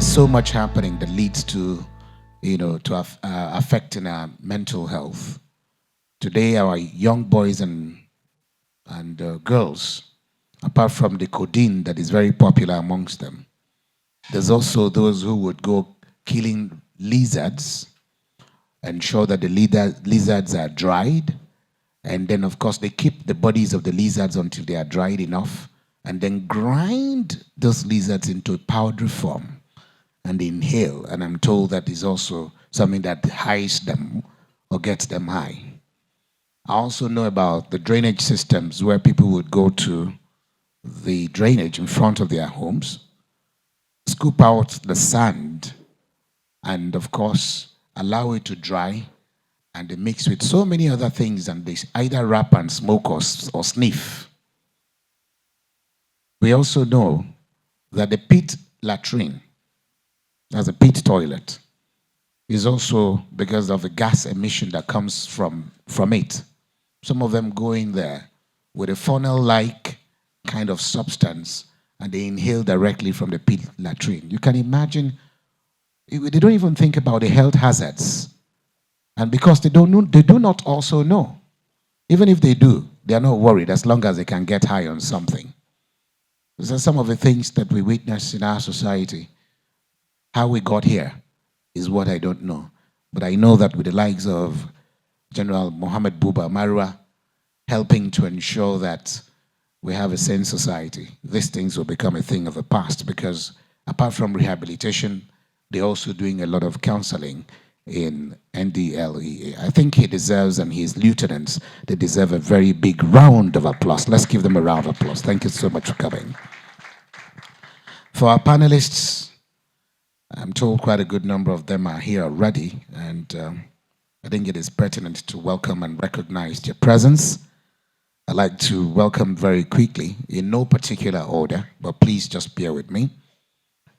there's so much happening that leads to, affecting our mental health. Today, our young boys and girls, apart from the codeine that is very popular amongst them, there's also those who would go killing lizards, ensure that the lizards are dried, and then of course they keep the bodies of the lizards until they are dried enough, and then grind those lizards into a powdery form and inhale. And I'm told that is also something that highs them or gets them high. I also know about the drainage systems where people would go to the drainage in front of their homes, scoop out the sand, and of course allow it to dry, and they mix with so many other things, and they either wrap and smoke or sniff. We also know that the pit latrine, as a pit toilet, is also because of the gas emission that comes from it. Some of them go in there with a funnel-like kind of substance, and they inhale directly from the pit latrine. You can imagine, they don't even think about the health hazards. And because they do not also know. Even if they do, they are not worried as long as they can get high on something. These are some of the things that we witness in our society. How we got here is what I don't know. But I know that with the likes of General Mohammed Buba Marwa helping to ensure that we have a sane society, these things will become a thing of the past, because apart from rehabilitation, they're also doing a lot of counseling in NDLEA. I think he deserves, and his lieutenants, they deserve a very big round of applause. Let's give them a round of applause. Thank you so much for coming. For our panelists, I'm told quite a good number of them are here already, and I think it is pertinent to welcome and recognize their presence. I'd like to welcome very quickly, in no particular order, but please just bear with me,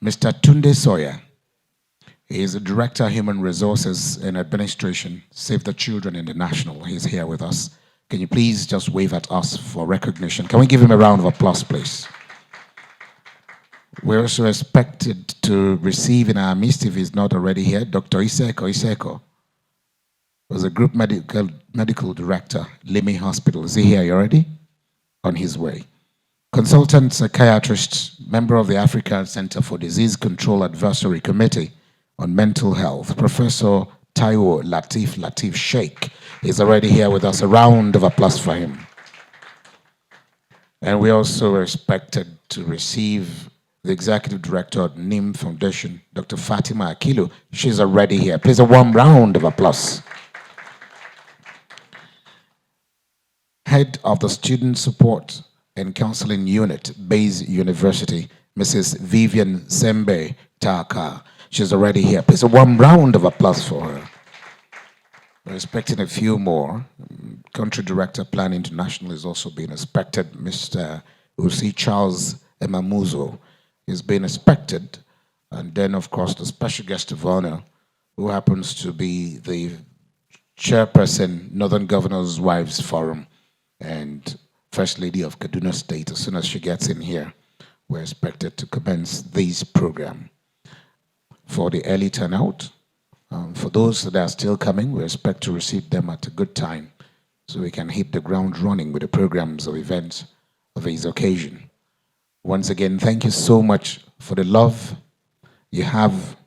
Mr. Tunde Sawyer. He is the Director of Human Resources and Administration, Save the Children International. He's here with us. Can you please just wave at us for recognition? Can we give him a round of applause, please? We're also expected to receive in our midst, if he's not already here, Dr. Iseko was a Group Medical Director, Limi Hospital. Is he here already? On his way. Consultant Psychiatrist, member of the African Center for Disease Control Advisory Committee on Mental Health, Professor Taiwo Latif Sheikh is already here with us. A round of applause for him. And we also are expected to receive the Executive Director of NIM Foundation, Dr. Fatima Akilu. She's already here. Please, a warm round of applause. Head of the Student Support and Counseling Unit, Bayes University, Mrs. Vivian Sembe Taka. She's already here. Please, a warm round of applause for her. We're expecting a few more. Country Director, Plan International is also being expected. Mr. Usi Charles Emamuzo is being expected. And then, of course, the special guest of honor, who happens to be the chairperson, Northern Governors' Wives Forum, and First Lady of Kaduna State. As soon as she gets in here, we're expected to commence this program. For the early turnout, for those that are still coming, we expect to receive them at a good time so we can hit the ground running with the programs or events of this occasion. Once again, thank you so much for the love you have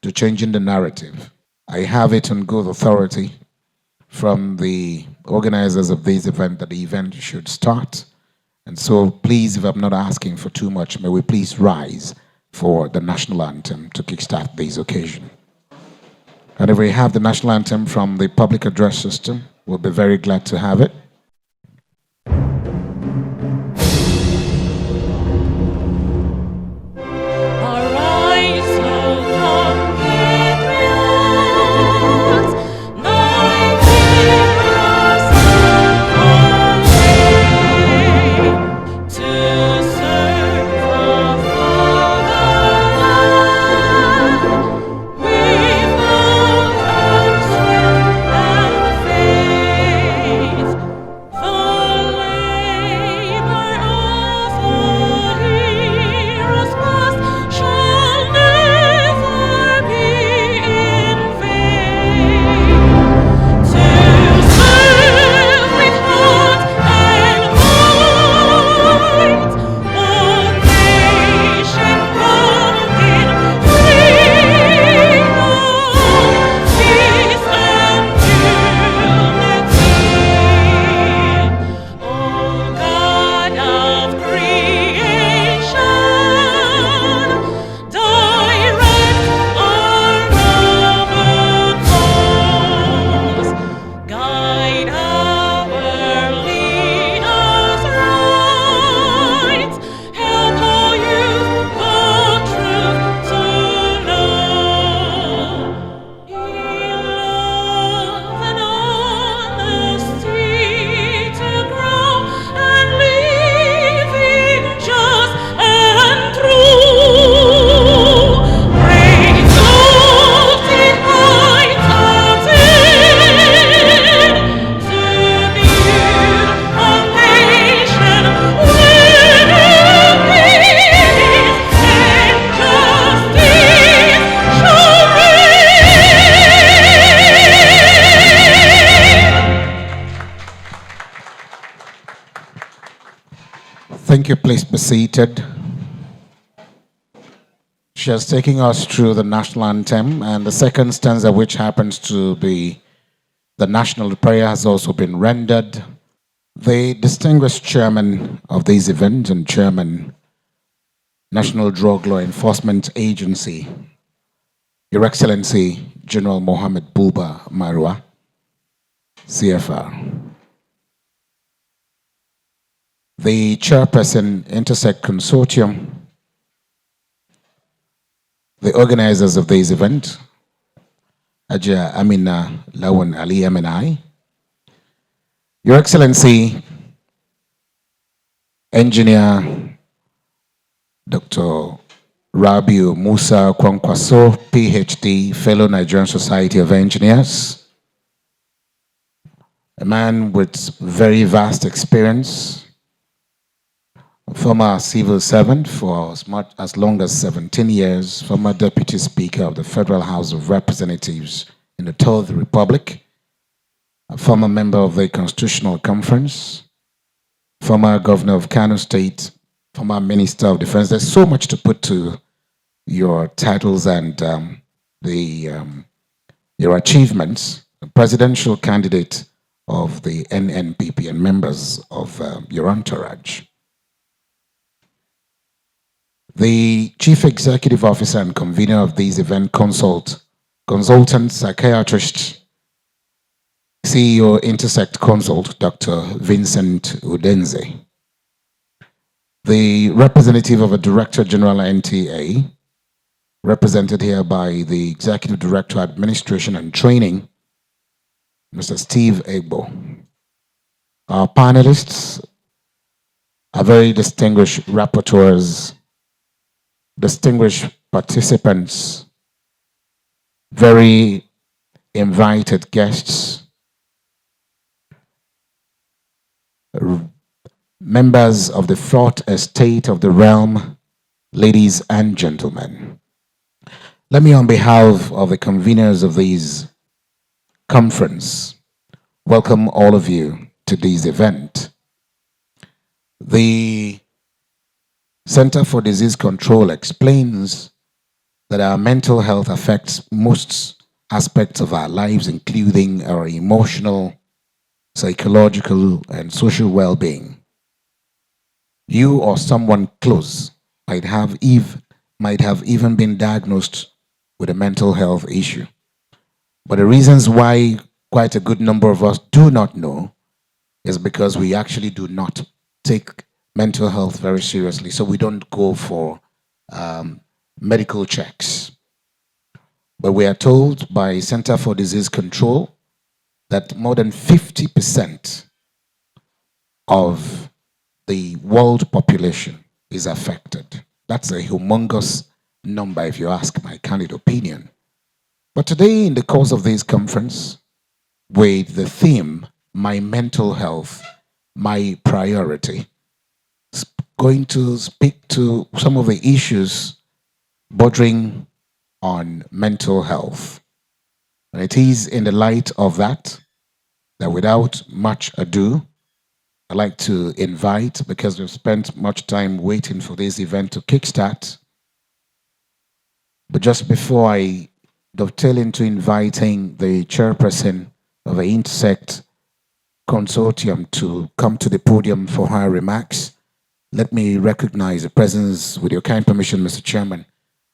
to changing the narrative. I have it on good authority from the organizers of this event that the event should start. And so please, if I'm not asking for too much, may we please rise for the national anthem to kickstart this occasion. And if we have the national anthem from the public address system, we'll be very glad to have it. Thank you. Please be seated. She is taking us through the national anthem, and the second stanza, which happens to be the national prayer, has also been rendered. The distinguished chairman of this event and chairman, National Drug Law Enforcement Agency, Your Excellency General Mohammed Buba Marwa, CFR. The chairperson, Intersect Consortium, the organizers of this event, Aja Amina Lawan Ali MNI, Your Excellency, Engineer Dr. Rabiu Musa Kwankwaso, PhD, Fellow Nigerian Society of Engineers, a man with very vast experience, former civil servant for as long as 17 years, former Deputy Speaker of the Federal House of Representatives in the Third Republic, a former member of the Constitutional Conference, former Governor of Kano State, former Minister of Defense. There's so much to put to your titles and your achievements. A presidential candidate of the NNPP and members of your entourage. The Chief Executive Officer and convener of this event, consultant psychiatrist, CEO Intersect Consult, Dr. Vincent Udenze. The representative of a Director General NTA, represented here by the Executive Director Administration and Training, Mr. Steve Egbo. Our panelists are very distinguished rapporteurs, distinguished participants, very invited guests, members of the fourth estate of the realm, ladies and gentlemen. Let me, on behalf of the conveners of this conference, welcome all of you to this event. The Center for Disease Control explains that our mental health affects most aspects of our lives, including our emotional, psychological, and social well-being. You or someone close might have even been diagnosed with a mental health issue. But the reasons why quite a good number of us do not know is because we actually do not take mental health very seriously. So we don't go for medical checks. But we are told by Center for Disease Control that more than 50% of the world population is affected. That's a humongous number if you ask my candid opinion. But today, in the course of this conference, with the theme, My Mental Health, My Priority, going to speak to some of the issues bordering on mental health. And it is in the light of that without much ado, I'd like to invite, because we've spent much time waiting for this event to kickstart, but just before I dovetail into inviting the chairperson of the Intersect Consortium to come to the podium for her remarks, let me recognize the presence, with your kind permission, Mr. Chairman,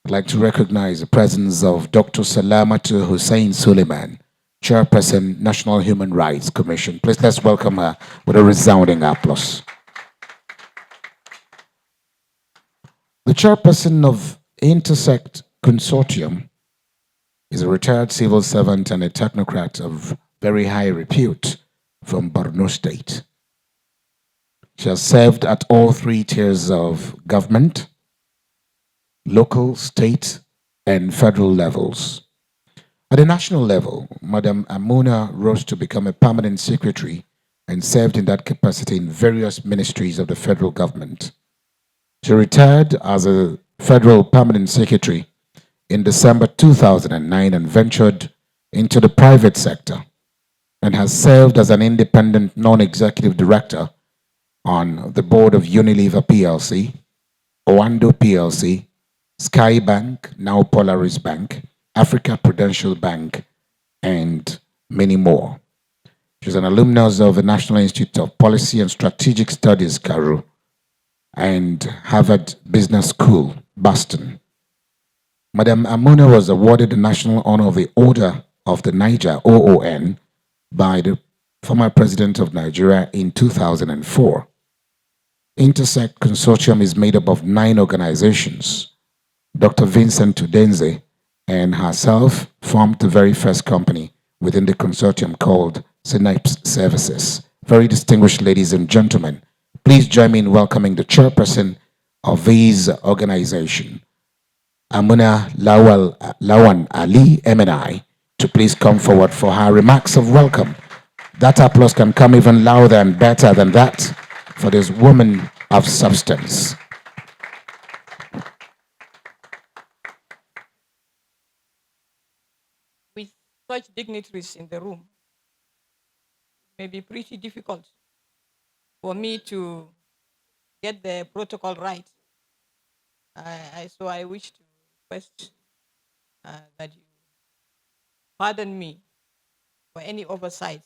I'd like to recognize the presence of Dr. Salamatu Hussein Suleiman, Chairperson, National Human Rights Commission. Please let's welcome her with a resounding applause. The chairperson of Intersect Consortium is a retired civil servant and a technocrat of very high repute from Borno State. She has served at all three tiers of government, local, state, and federal levels. At the national level, Madam Amuna rose to become a permanent secretary and served in that capacity in various ministries of the federal government. She retired as a federal permanent secretary in December 2009 and ventured into the private sector and has served as an independent non-executive director on the board of Unilever PLC, Owando PLC, Sky Bank, now Polaris Bank, Africa Prudential Bank, and many more. She's an alumnus of the National Institute of Policy and Strategic Studies, Cairo, and Harvard Business School, Boston. Madam Amuna was awarded the National Honor of the Order of the Niger, OON, by the former president of Nigeria in 2004. Intersect Consortium is made up of 9 organizations. Dr. Vincent Tudenze and herself formed the very first company within the consortium called Synapse Services. Very distinguished ladies and gentlemen, please join me in welcoming the chairperson of these organizations, Amuna Lawan Ali MNI, to please come forward for her remarks of welcome. That applause can come even louder and better than that for this woman of substance. With such dignitaries in the room, it may be pretty difficult for me to get the protocol right. So I wish to request that you pardon me for any oversight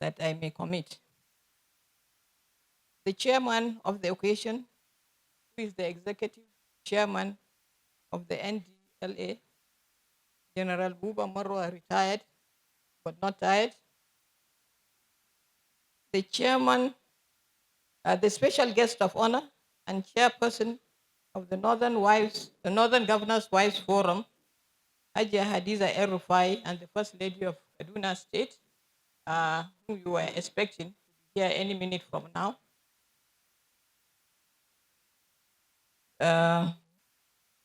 that I may commit. The chairman of the occasion, who is the executive chairman of the NDLA, General Buba Marwa, retired but not tired. The chairman, the special guest of honor and chairperson of the Northern Governors Wives Forum, Hajia Hadiza El-Rufai, and the First Lady of Kaduna State, whom you were expecting to be here any minute from now.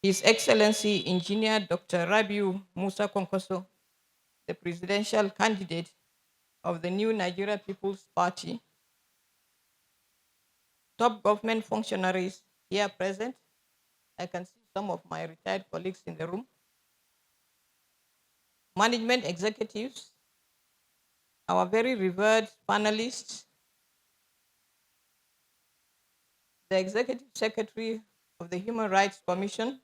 His Excellency Engineer Dr. Rabiu Musa Konkoso, the presidential candidate of the new Nigeria People's Party, top government functionaries here present. I can see some of my retired colleagues in the room. Management executives, our very revered panelists, the Executive Secretary of the Human Rights Commission,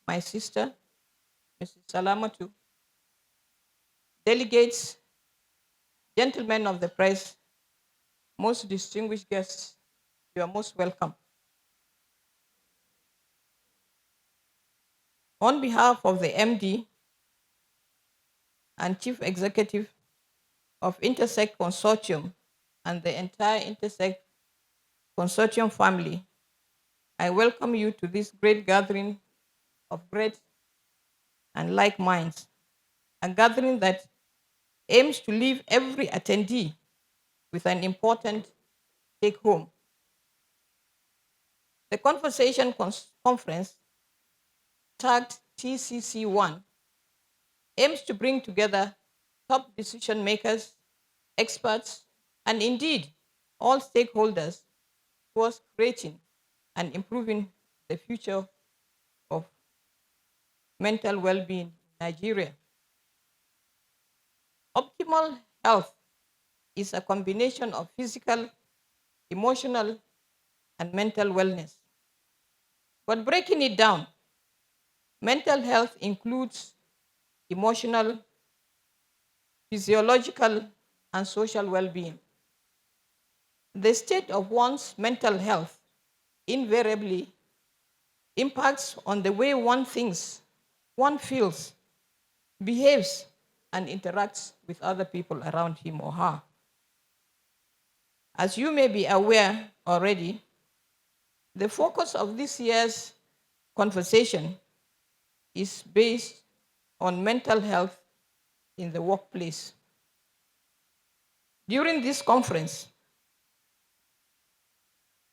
my sister, Mrs. Salamatu, delegates, gentlemen of the press, most distinguished guests, you are most welcome. On behalf of the MD and Chief Executive of Intersect Consortium and the entire Intersect Consortium family, I welcome you to this great gathering of great and like minds, a gathering that aims to leave every attendee with an important take home. The conversation conference, tagged TCC 1, aims to bring together top decision makers, experts, and indeed all stakeholders towards creating and improving the future of mental well-being in Nigeria. Optimal health is a combination of physical, emotional, and mental wellness. But breaking it down, mental health includes emotional, physiological, and social well-being. The state of one's mental health invariably impacts on the way one thinks, one feels, behaves, and interacts with other people around him or her. As you may be aware already, the focus of this year's conversation is based on mental health in the workplace. During this conference,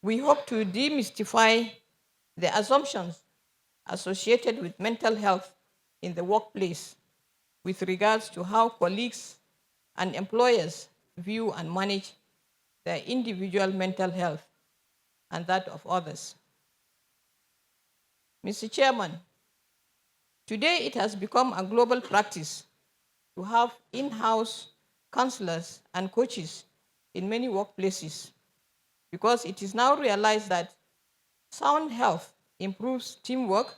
we hope to demystify the assumptions associated with mental health in the workplace with regards to how colleagues and employers view and manage their individual mental health and that of others. Mr. Chairman, today it has become a global practice to have in-house counselors and coaches in many workplaces. because it is now realized that sound health improves teamwork,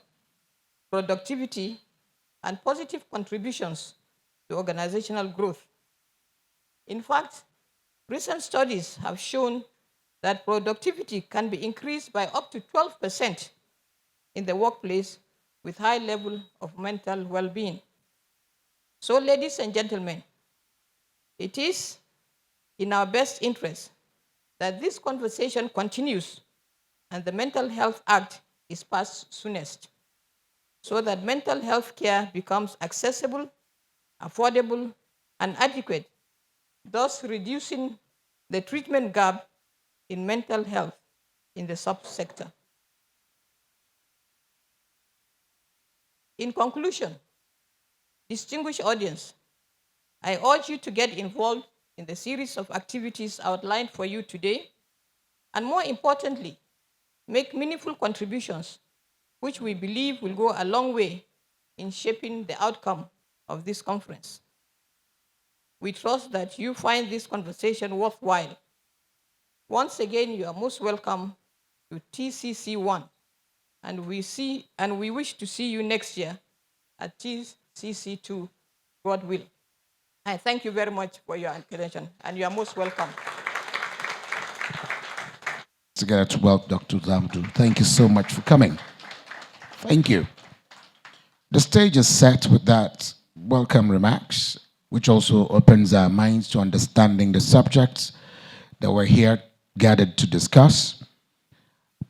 productivity, and positive contributions to organizational growth. In fact, recent studies have shown that productivity can be increased by up to 12% in the workplace with high level of mental well-being. So, ladies and gentlemen, it is in our best interest that this conversation continues and the Mental Health Act is passed soonest, so that mental health care becomes accessible, affordable, and adequate, thus reducing the treatment gap in mental health in the subsector. In conclusion, distinguished audience, I urge you to get involved in the series of activities outlined for you today, and more importantly, make meaningful contributions, which we believe will go a long way in shaping the outcome of this conference. We trust that you find this conversation worthwhile. Once again, you are most welcome to TCC 1, and we wish to see you next year at TCC 2, God will. I thank you very much for your attention, and you are most welcome. Together to welcome Dr. Zamdu. Thank you so much for coming. Thank you. The stage is set with that welcome remarks, which also opens our minds to understanding the subjects that we're here gathered to discuss.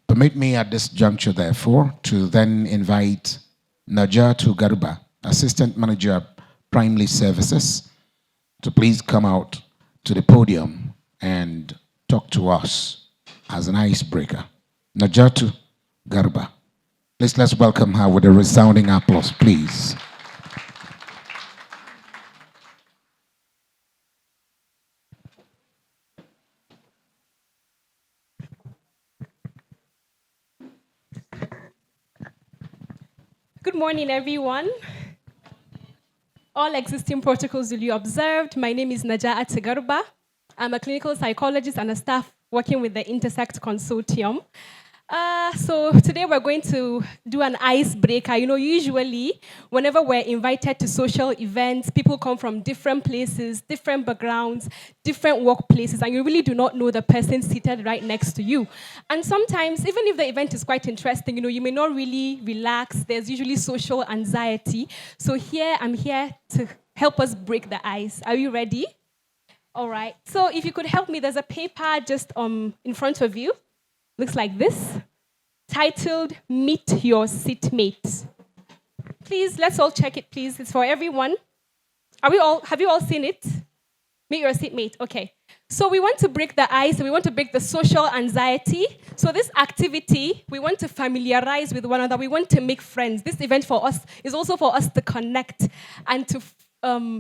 Permit me at this juncture, therefore, to then invite Najatu Garuba, Assistant Manager of Primary Services, to please come out to the podium and talk to us as an icebreaker. Najatu Garuba. Let's welcome her with a resounding applause, please. Good morning, everyone. All existing protocols will be observed. My name is Najat Garuba. I'm a clinical psychologist and a staff working with the Intersect Consortium. So today we're going to do an icebreaker. You know, usually whenever we're invited to social events, people come from different places, different backgrounds, different workplaces, and you really do not know the person seated right next to you. And sometimes, even if the event is quite interesting, you know, you may not really relax. There's usually social anxiety. So I'm here to help us break the ice. Are you ready? All right. So if you could help me, there's a paper just in front of you. Looks like this, titled Meet Your Seatmate. Please, let's all check it, please. It's for everyone. Have you all seen it? Meet your seatmate, okay. So we want to break the ice, we want to break the social anxiety. So this activity, we want to familiarize with one another, we want to make friends. This event for us is also for us to connect and to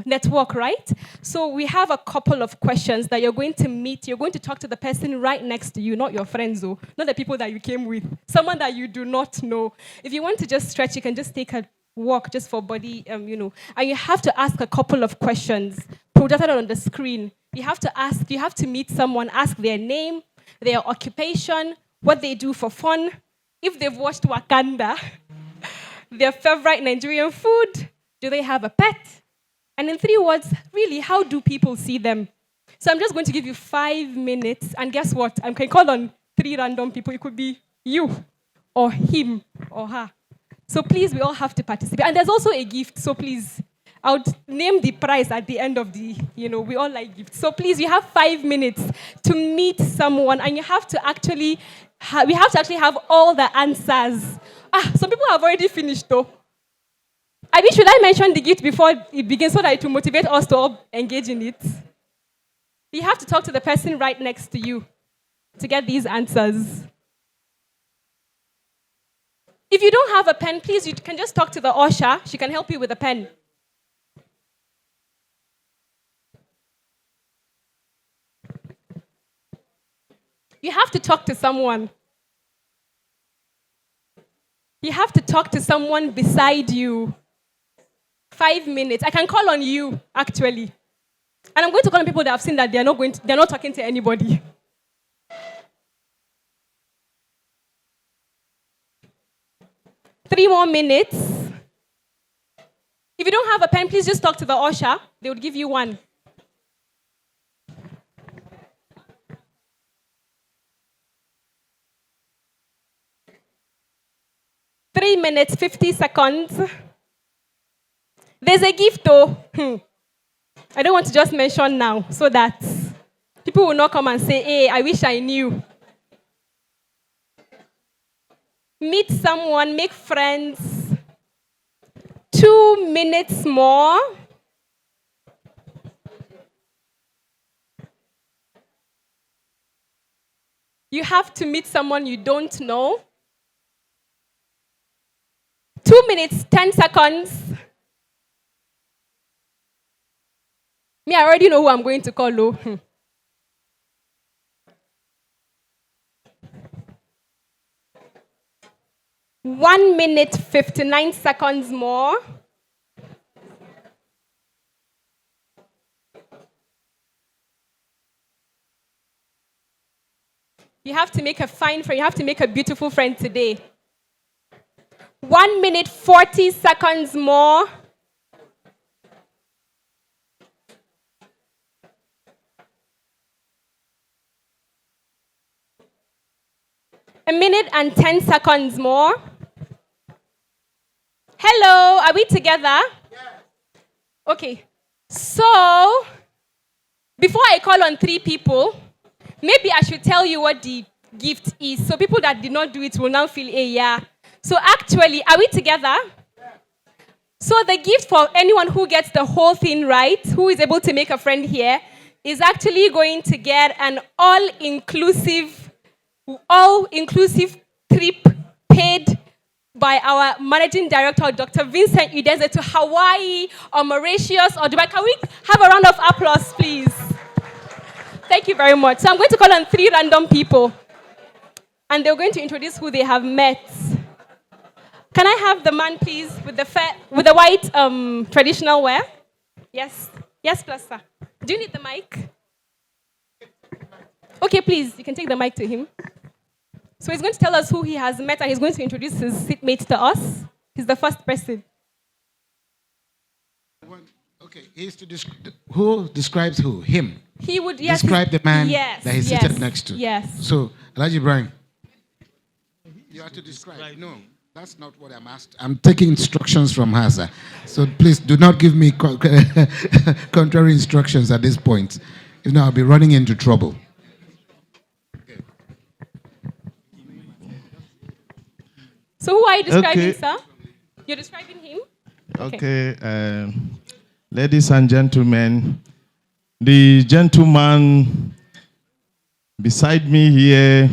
network, right? So we have a couple of questions that you're going to meet. You're going to talk to the person right next to you, not your friends, though, not the people that you came with, someone that you do not know. If you want to just stretch, you can just take a walk just for body, and you have to ask a couple of questions projected on the screen. You have to meet someone, ask their name, their occupation, what they do for fun, if they've watched Wakanda, their favorite Nigerian food, do they have a pet? And in 3 words, really, how do people see them? So I'm just going to give you 5 minutes, and guess what? I can call on 3 random people. It could be you, or him, or her. So please, we all have to participate. And there's also a gift, so please, I would name the prize at the end of the, we all like gifts. So please, you have 5 minutes to meet someone, and you have to actually, we have to actually have all the answers. Some people have already finished, though. Should I mention the gift before it begins so that it will motivate us to all engage in it? You have to talk to the person right next to you to get these answers. If you don't have a pen, please, you can just talk to the usher. She can help you with a pen. You have to talk to someone. You have to talk to someone beside you. 5 minutes. I can call on you, actually. And I'm going to call on people that have seen that they're not talking to anybody. 3 more minutes. If you don't have a pen, please just talk to the usher. They would give you one. Three minutes, 50 seconds. There's a gift though. I don't want to just mention now so that people will not come and say, hey, I wish I knew. Meet someone, make friends. 2 minutes more. You have to meet someone you don't know. 2 minutes, 10 seconds. Me, I already know who I'm going to call. 1 minute, 59 seconds more. You have to make a fine friend. You have to make a beautiful friend today. 1 minute, 40 seconds more. A minute and 10 seconds more. Hello, are we together? Yes. Okay. So, before I call on 3 people, maybe I should tell you what the gift is. So people that did not do it will now feel, hey, yeah. So actually, are we together? Yes. So the gift for anyone who gets the whole thing right, who is able to make a friend here, is actually going to get an all-inclusive trip paid by our managing director, Dr. Vincent Udeze, to Hawaii or Mauritius or Dubai. Can we have a round of applause, please? Thank you very much. So I'm going to call on 3 random people, and they're going to introduce who they have met. Can I have the man, please, with the white traditional wear? Yes. Yes, plus, sir. Do you need the mic? Okay, please, you can take the mic to him. So he's going to tell us who he has met, and he's going to introduce his seatmate to us. He's the first person. Okay, who describes who? Him. He would, yes. Describe the man that he's seated next to. Yes. So, Elijah Ibrahim, you have to describe. No, that's not what I'm asked. I'm taking instructions from her, sir. So please do not give me contrary instructions at this point. If not, I'll be running into trouble. So who are you describing, sir? You're describing him? Okay. Ladies and gentlemen, the gentleman beside me here,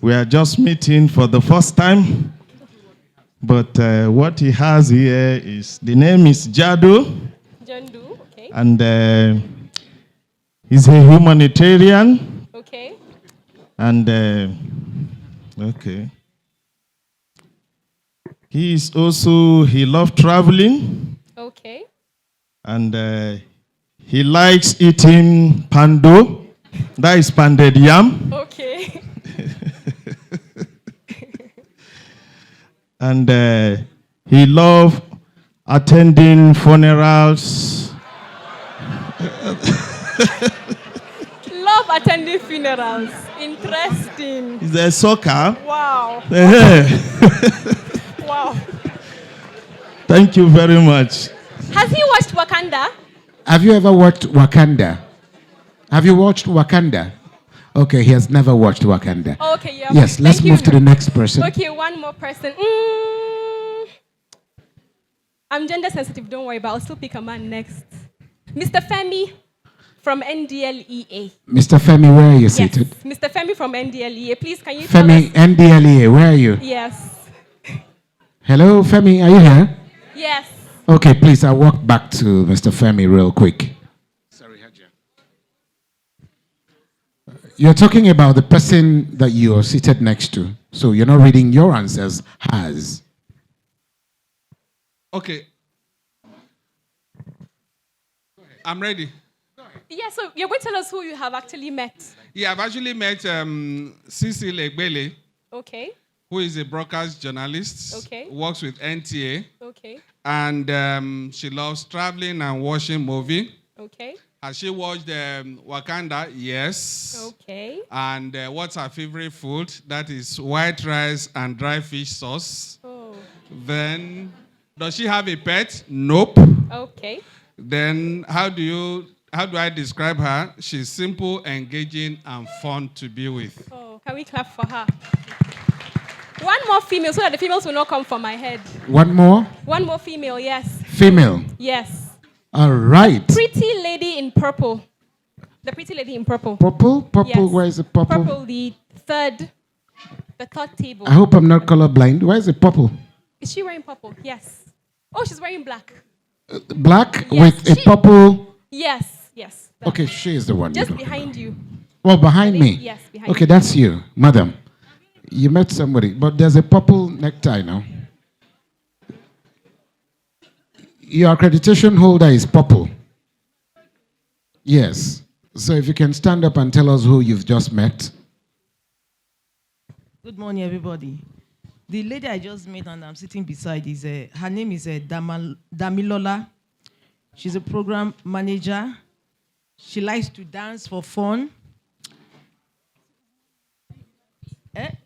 we are just meeting for the first time. But what he has here is, the name is Jado. Jandu, okay. And he's a humanitarian. Okay. And, okay. He loves traveling. Okay. And he likes eating pando. That is panded yam. Okay. And he loves attending funerals. Love attending funerals. Interesting. He's a soccer. Wow. Wow. Thank you very much. Has he watched Wakanda? Have you ever watched Wakanda? Have you watched Wakanda? Okay, he has never watched Wakanda. Okay, yeah. Yes, let's move to the next person. Okay, one more person. I'm gender sensitive, don't worry, but I'll still pick a man next. Mr. Femi from NDLEA. Mr. Femi, where are you seated? Yes, Mr. Femi from NDLEA. Please, can you Femi, tell us? NDLEA, where are you? Yes. Hello, Femi, are you here? Yes. Okay, please, I'll walk back to Mr. Femi real quick. Sorry, Haja. You're talking about the person that you're seated next to. So you're not reading your answers, has. Okay. I'm ready. Yeah, so you're going to tell us who you have actually met. Yeah, I've actually met Cecil Egbele. Okay. who is a broadcast journalist. Okay. Works with NTA. Okay. And she loves traveling and watching movie. Okay. Has she watched Wakanda? Yes. Okay. And what's her favorite food? That is white rice and dry fish sauce. Oh. Then, does she have a pet? Nope. Okay. Then, how do I describe her? She's simple, engaging, and fun to be with. Oh, can we clap for her? One more female, so that the females will not come from my head. One more? One more female, yes. Female. Yes. All right. Pretty lady in purple. The pretty lady in purple. Purple? Purple, Yes. where is the purple? Purple, the third table. I hope I'm not colorblind. Where is the purple? Is she wearing purple? Yes. Oh, she's wearing black. Black Yes, with a she- purple. Yes, yes. that Okay, one. she is the one. Just you're talking behind about. you. Oh, behind me? Yes, behind Okay, you. that's you, madam. You met somebody, but there's a purple necktie now. Your accreditation holder is purple. Yes. So if you can stand up and tell us who you've just met. Good morning, everybody. The lady I just met and I'm sitting beside is her name is Damilola. She's a program manager. She likes to dance for fun.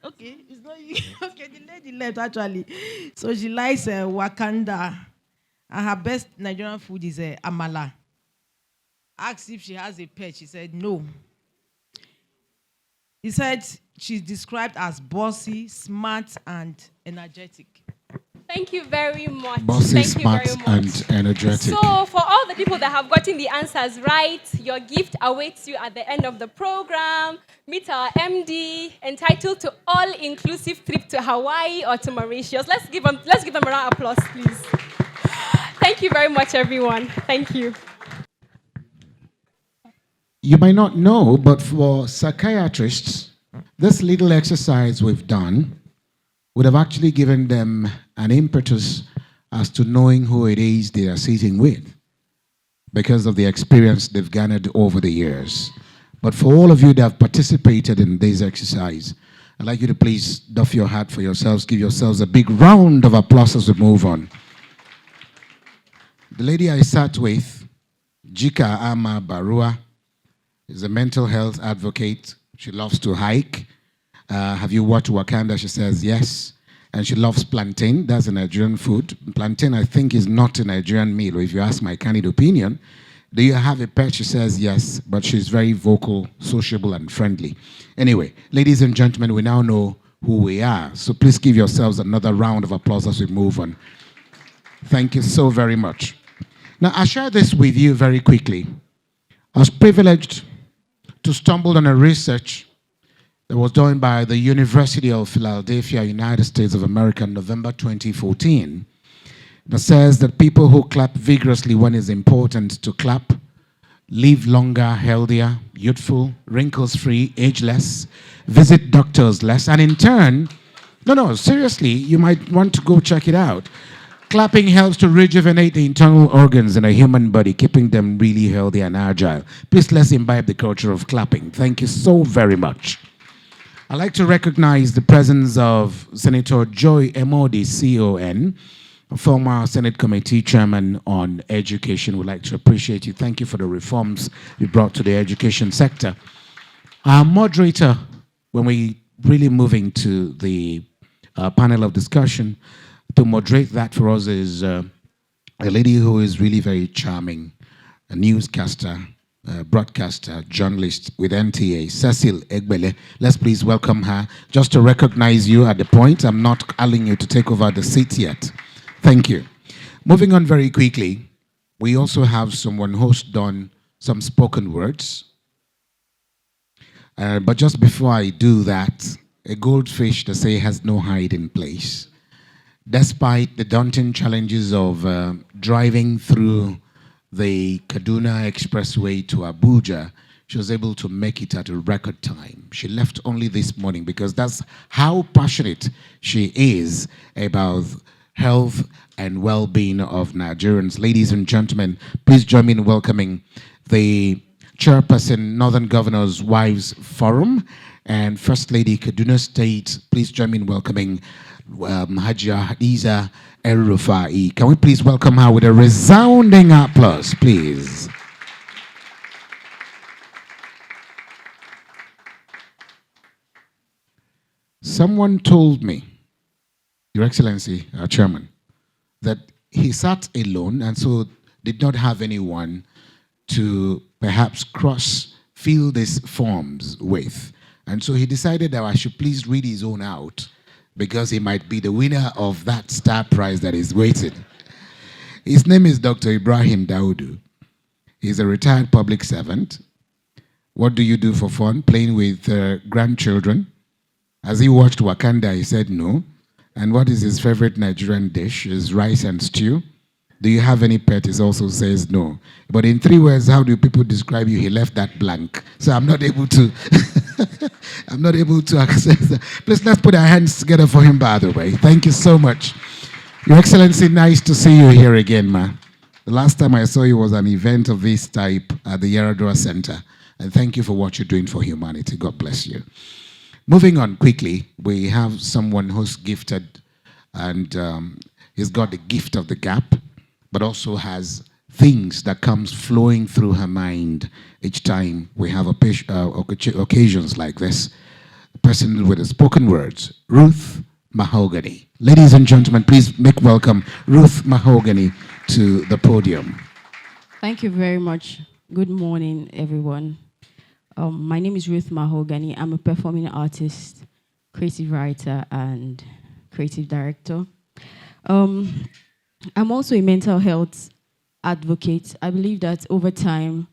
Okay, it's not you. Okay, the lady left actually. So she likes Wakanda, and her best Nigerian food is amala. Asked if she has a pet. She said no. He said she's described as bossy, smart, and energetic. Thank you very much. Bossy, Thank smart, you very much. and energetic. So, for all the people that have gotten the answers right, your gift awaits you at the end of the program. Meet our MD, entitled to all-inclusive trip to Hawaii or to Mauritius. Let's give them a round of applause, please. Thank you very much, everyone. Thank you. You might not know, but for psychiatrists, this little exercise we've done would have actually given them an impetus as to knowing who it is they are sitting with because of the experience they've garnered over the years. But for all of you that have participated in this exercise, I'd like you to please doff your hat for yourselves, give yourselves a big round of applause as we move on. The lady I sat with, Jika Ama Barua, is a mental health advocate. She loves to hike. Have you watched Wakanda? She says yes. And she loves plantain. That's a Nigerian food. Plantain, I think, is not a Nigerian meal. Or if you ask my candid opinion, do you have a pet? She says yes, but she's very vocal, sociable, and friendly. Anyway, ladies and gentlemen, we now know who we are. So please give yourselves another round of applause as we move on. Thank you so very much. Now, I'll share this with you very quickly. I was privileged to stumble on a research that was done by the University of Philadelphia, United States of America, in November 2014, that says that people who clap vigorously when it's important to clap live longer, healthier, youthful, wrinkles-free, ageless, visit doctors less, and in turn, no, seriously, you might want to go check it out. Clapping helps to rejuvenate the internal organs in a human body, keeping them really healthy and agile. Please let's imbibe the culture of clapping. Thank you so very much. I'd like to recognize the presence of Senator Joy Emodi, CON, former Senate Committee Chairman on Education. We'd like to appreciate you. Thank you for the reforms you brought to the education sector. Our moderator, when we really move into the panel of discussion, to moderate that for us is a lady who is really very charming, a newscaster, broadcaster, journalist with NTA, Cecil Egbele. Let's please welcome her. Just to recognize you at the point, I'm not calling you to take over the seat yet. Thank you. Moving on very quickly, we also have someone who's done some spoken words. But just before I do that, a goldfish, they say, has no hiding place. Despite the daunting challenges of driving through the Kaduna Expressway to Abuja, she was able to make it at a record time. She left only this morning because that's how passionate she is about health and well-being of Nigerians. Ladies and gentlemen, please join me in welcoming the chairperson, Northern Governors Wives Forum, and First Lady Kaduna State. Please join me in welcoming Hajia Hadiza El-Rufai. Can we please welcome her with a resounding applause, please? Someone told me, Your Excellency, our chairman, that he sat alone and so did not have anyone to perhaps fill these forms with. And so he decided that I should please read his own out because he might be the winner of that star prize that is waiting. His name is Dr. Ibrahim Daudu. He's a retired public servant. What do you do for fun? Playing with grandchildren. As he watched Wakanda, he said no. And what is his favorite Nigerian dish? Is rice and stew. Do you have any pet? He also says no. But in 3 words, how do people describe you? He left that blank. So I'm not able to I'm not able to access that. Please, let's put our hands together for him, by the way. Thank you so much. Your Excellency, nice to see you here again, ma. The last time I saw you was an event of this type at the Yaradua Center. And thank you for what you're doing for humanity. God bless you. Moving on quickly, we have someone who's gifted and he's got the gift of the gap, but also has things that comes flowing through her mind each time we have occasions like this. A person with the spoken words, Ruth Mahogany. Ladies and gentlemen, please make welcome Ruth Mahogany to the podium. Thank you very much. Good morning, everyone. My name is Ruth Mahogany. I'm a performing artist, creative writer, and creative director. I'm also a mental health advocate. I believe that over time,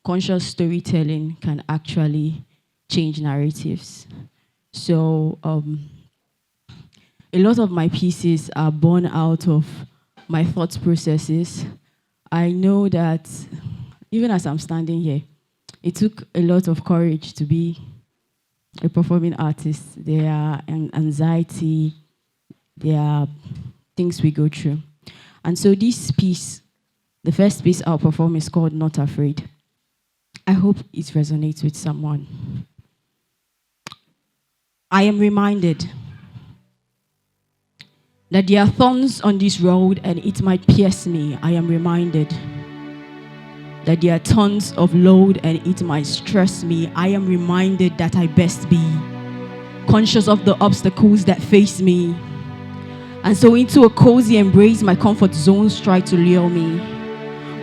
conscious storytelling can actually change narratives. So a lot of my pieces are born out of my thought processes. I know that even as I'm standing here, it took a lot of courage to be a performing artist. There are anxiety, there are things we go through. And so this piece, the first piece I'll perform is called Not Afraid. I hope it resonates with someone. I am reminded that there are thorns on this road and it might pierce me. I am reminded that there are tons of load and it might stress me. I am reminded that I best be conscious of the obstacles that face me. And so into a cozy embrace, my comfort zones try to lure me.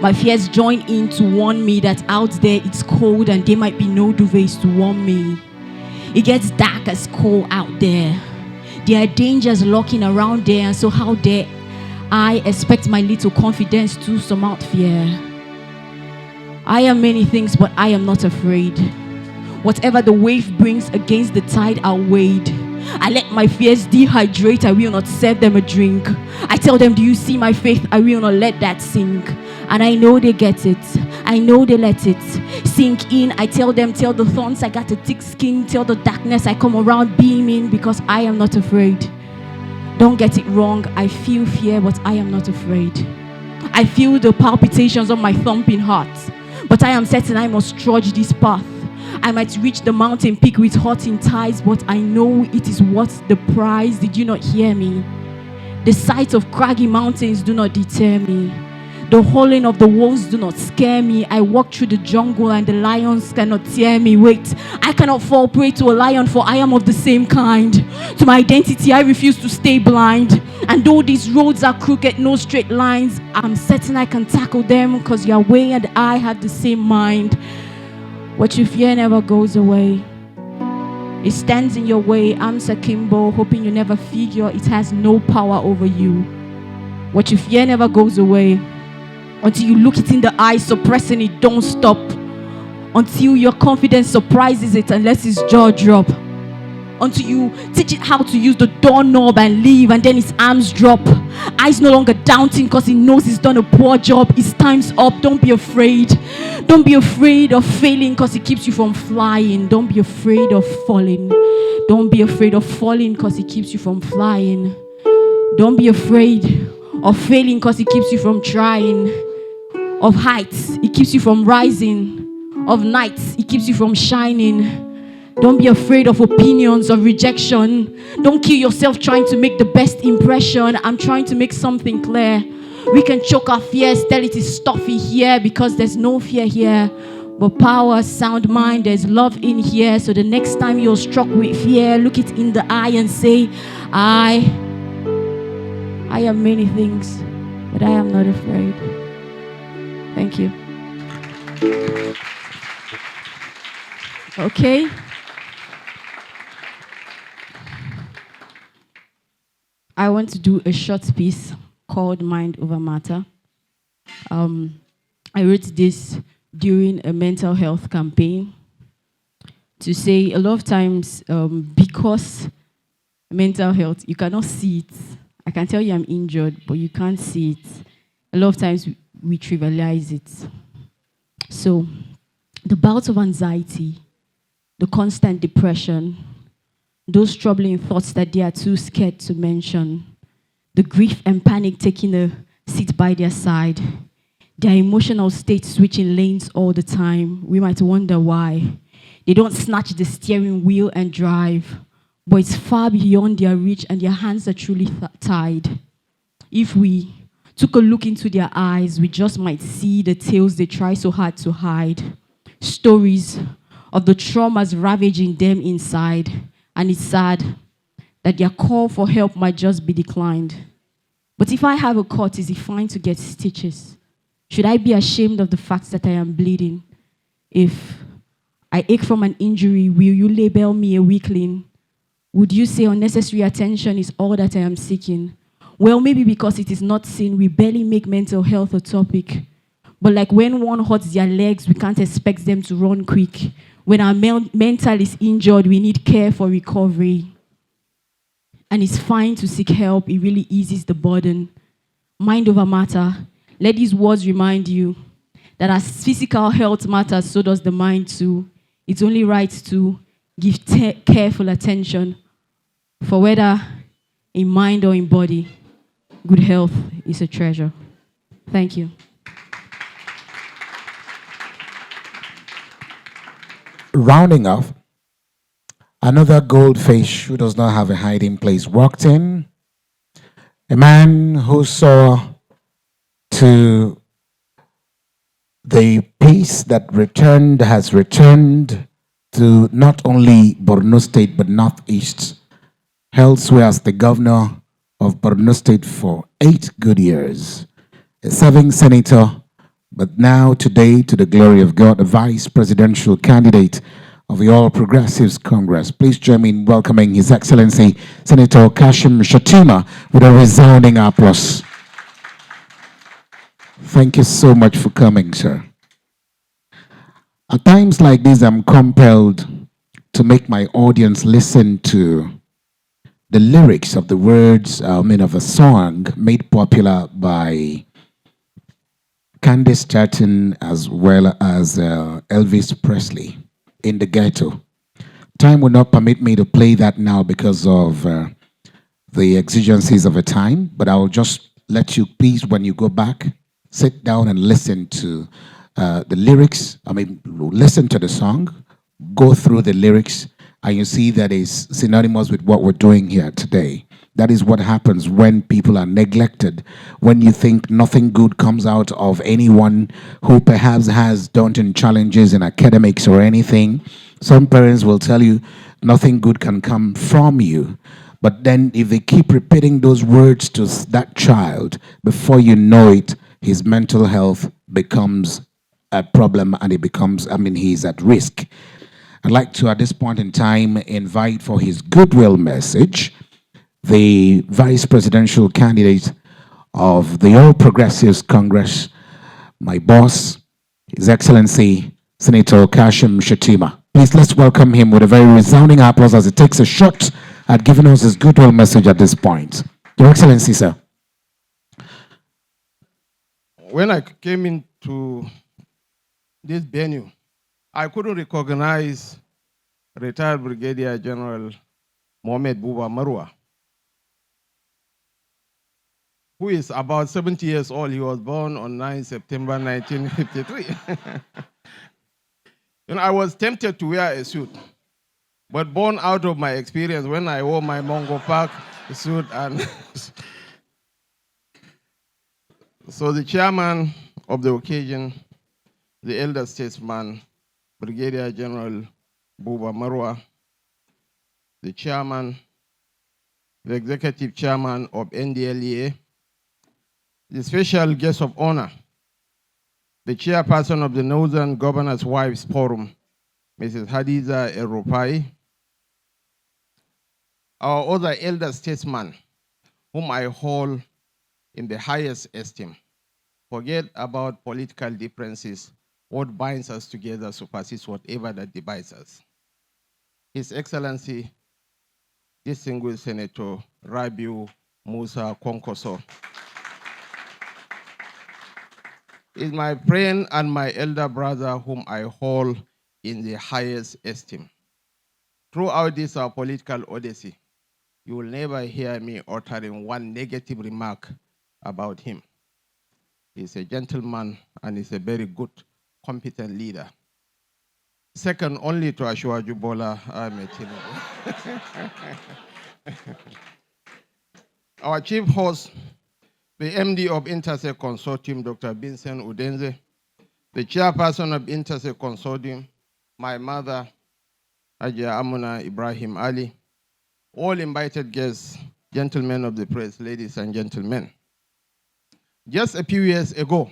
My fears join in to warn me that out there it's cold and there might be no duvets to warm me. It gets dark as coal out there. There are dangers lurking around there, and so how dare I expect my little confidence to surmount fear? I am many things, but I am not afraid. Whatever the wave brings against the tide, I'll wade. I let my fears dehydrate, I will not serve them a drink. I tell them, do you see my faith? I will not let that sink. And I know they get it. I know they let it sink in. I tell them, tell the thorns I got a thick skin. Tell the darkness I come around beaming because I am not afraid. Don't get it wrong. I feel fear, but I am not afraid. I feel the palpitations of my thumping heart. But I am certain I must trudge this path. I might reach the mountain peak with hurting ties, but I know it is worth the prize. Did you not hear me? The sight of craggy mountains do not deter me. The howling of the wolves do not scare me. I walk through the jungle and the lions cannot tear me. Wait, I cannot fall prey to a lion, for I am of the same kind. To my identity, I refuse to stay blind. And though these roads are crooked, no straight lines, I'm certain I can tackle them because Yahweh and I have the same mind. What you fear never goes away. It stands in your way. I'm Sakimbo, hoping you never figure it has no power over you. What you fear never goes away. Until you look it in the eye, suppressing it, don't stop. Until your confidence surprises it and lets its jaw drop. Until you teach it how to use the doorknob and leave, and then its arms drop. Eyes no longer doubting because it knows it's done a poor job. Its time's up. Don't be afraid. Don't be afraid of failing because it keeps you from flying. Don't be afraid of falling. Don't be afraid of falling because it keeps you from flying. Don't be afraid of failing because it keeps you from trying. Of heights, it keeps you from rising. Of nights, it keeps you from shining. Don't be afraid of opinions or rejection. Don't kill yourself trying to make the best impression. I'm trying to make something clear. We can choke our fears, tell it is stuffy here because there's no fear here. But power, sound mind, there's love in here. So the next time you're struck with fear, look it in the eye and say, I am many things, but I am not afraid. Thank you. Okay. I want to do a short piece called Mind Over Matter. I wrote this during a mental health campaign to say a lot of times because mental health, you cannot see it. I can tell you I'm injured, but you can't see it. A lot of times we trivialize it. So the bouts of anxiety, the constant depression, those troubling thoughts that they are too scared to mention, the grief and panic taking a seat by their side, their emotional state switching lanes all the time. We might wonder why. They don't snatch the steering wheel and drive, but it's far beyond their reach and their hands are truly tied. If we took a look into their eyes, we just might see the tales they try so hard to hide. Stories of the traumas ravaging them inside. And it's sad that their call for help might just be declined. But if I have a cut, is it fine to get stitches? Should I be ashamed of the fact that I am bleeding? If I ache from an injury, will you label me a weakling? Would you say unnecessary attention is all that I am seeking? Well, maybe because it is not seen, we barely make mental health a topic. But like when one hurts their legs, we can't expect them to run quick. When our mental is injured, we need care for recovery. And it's fine to seek help. It really eases the burden. Mind over matter. Let these words remind you that as physical health matters, so does the mind too. It's only right to give careful attention for whether in mind or in body, good health is a treasure. Thank you. Rounding off, another goldfish who does not have a hiding place walked in. A man who saw to the peace that has returned to not only Borno State but Northeast, elsewhere as the governor of Borno State for 8 good years, a serving senator, but now today, to the glory of God, the vice presidential candidate of the All Progressives Congress. Please join me in welcoming His Excellency Senator Kashim Shettima with a resounding applause. Thank you so much for coming, sir. At times like these, I'm compelled to make my audience listen to the lyrics of the words, of a song made popular by Candace Chatton as well as Elvis Presley, In the Ghetto. Time will not permit me to play that now because of the exigencies of a time, but I will just let you, please, when you go back, sit down and listen to the lyrics. Listen to the song, go through the lyrics, and you see that is synonymous with what we're doing here today. That is what happens when people are neglected, when you think nothing good comes out of anyone who perhaps has daunting challenges in academics or anything. Some parents will tell you nothing good can come from you. But then if they keep repeating those words to that child, before you know it, his mental health becomes a problem and he's at risk. I'd like to, at this point in time, invite for his goodwill message the vice presidential candidate of the All Progressives Congress, my boss, His Excellency Senator Kashim Shettima. Please, let's welcome him with a very resounding applause as he takes a shot at giving us his goodwill message at this point. Your Excellency, sir. When I came into this venue, I couldn't recognize retired Brigadier General Mohamed Buba Marwa, who is about 70 years old. He was born on 9 September 1953. And I was tempted to wear a suit. but born out of my experience when I wore my Mongo Park suit. And so the chairman of the occasion, the elder statesman, Brigadier General Buba Marwa, the chairman, the executive chairman of NDLEA, the special guest of honor, the chairperson of the Northern Governors' Wives Forum, Mrs. Hadiza Erupai, our other elder statesman, whom I hold in the highest esteem. Forget about political differences. What binds us together supersedes whatever that divides us. His Excellency, distinguished Senator Rabiu Musa Konkoso, is my friend and my elder brother whom I hold in the highest esteem. Throughout this our political odyssey, you will never hear me uttering one negative remark about him. He's a gentleman and he's a very good, competent leader. Second only to Ashwaju Bola Ahmed Tinubu. Our chief host, the MD of Intersect Consortium, Dr. Vincent Udenze, the chairperson of Intersect Consortium, my mother, Ajia Amuna Ibrahim Ali, all invited guests, gentlemen of the press, ladies and gentlemen. Just a few years ago,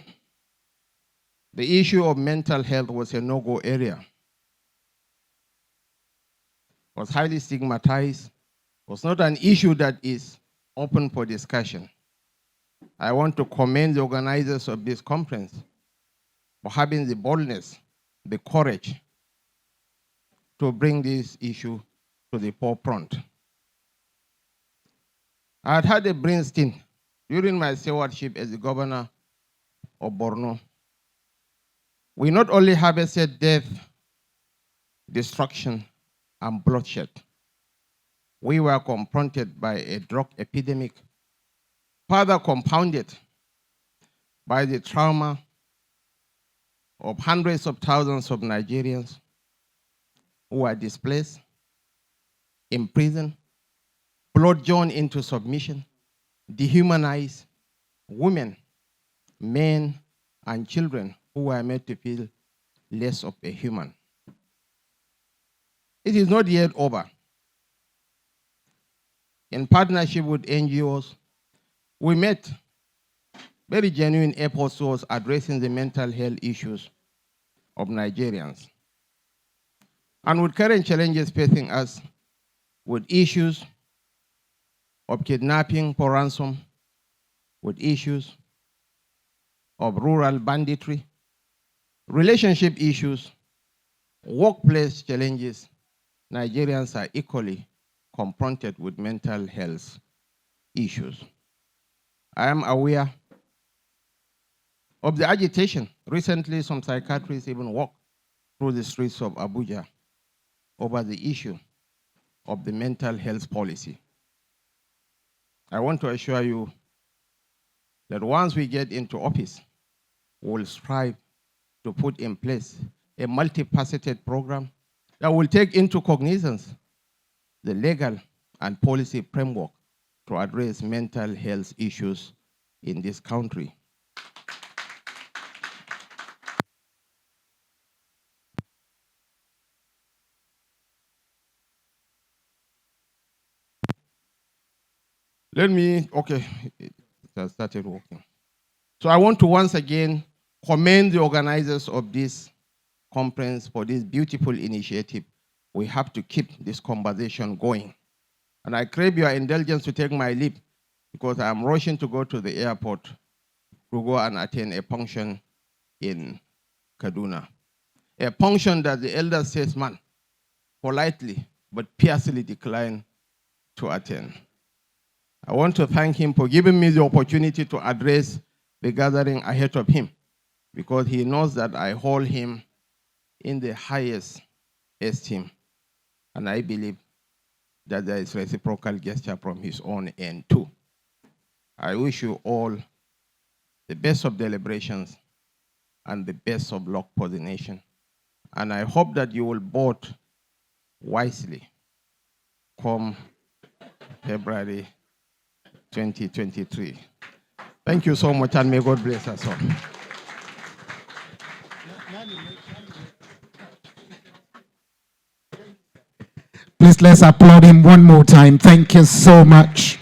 the issue of mental health was a no-go area. Was highly stigmatized, was not an issue that is open for discussion. I want to commend the organizers of this conference for having the boldness, the courage to bring this issue to the forefront. I had had a brain stint during my stewardship as the governor of Borno. We not only harvested death, destruction, and bloodshed, we were confronted by a drug epidemic, further compounded by the trauma of hundreds of thousands of Nigerians who were displaced, imprisoned, blood-drawn into submission, dehumanized, women, men, and children who were made to feel less of a human. It is not yet over. In partnership with NGOs, we made very genuine efforts towards addressing the mental health issues of Nigerians. And with current challenges facing us, with issues of kidnapping for ransom, with issues of rural banditry, relationship issues, workplace challenges, Nigerians are equally confronted with mental health issues. I am aware of the agitation. Recently, some psychiatrists even walked through the streets of Abuja over the issue of the mental health policy. I want to assure you that once we get into office, we will strive to put in place a multifaceted program that will take into cognizance the legal and policy framework to address mental health issues in this country. Okay, it has started working. So I want to once again commend the organizers of this conference for this beautiful initiative. We have to keep this conversation going. And I crave your indulgence to take my leave because I'm rushing to go to the airport to go and attend a function in Kaduna. A function that the elder statesman politely but fiercely declined to attend. I want to thank him for giving me the opportunity to address the gathering ahead of him because he knows that I hold him in the highest esteem. And I believe that there is reciprocal gesture from his own end too. I wish you all the best of deliberations and the best of luck for the nation. And I hope that you will vote wisely come February 2023. Thank you so much, and may God bless us all. Please let's applaud him one more time. Thank you so much.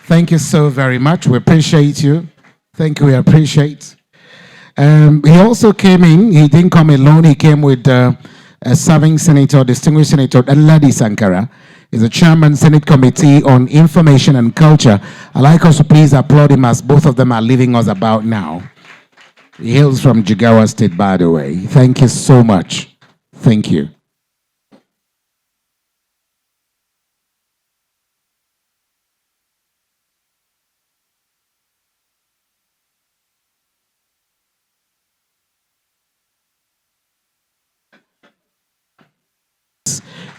Thank you so very much. We appreciate you. Thank you. We appreciate. He also came in. He didn't come alone. He came with a serving senator, distinguished senator Ladi Sankara. He's the chairman, Senate Committee on Information and Culture. I'd like us to please applaud him as both of them are leaving us about now. He hails from Jigawa State, by the way. Thank you so much. Thank you.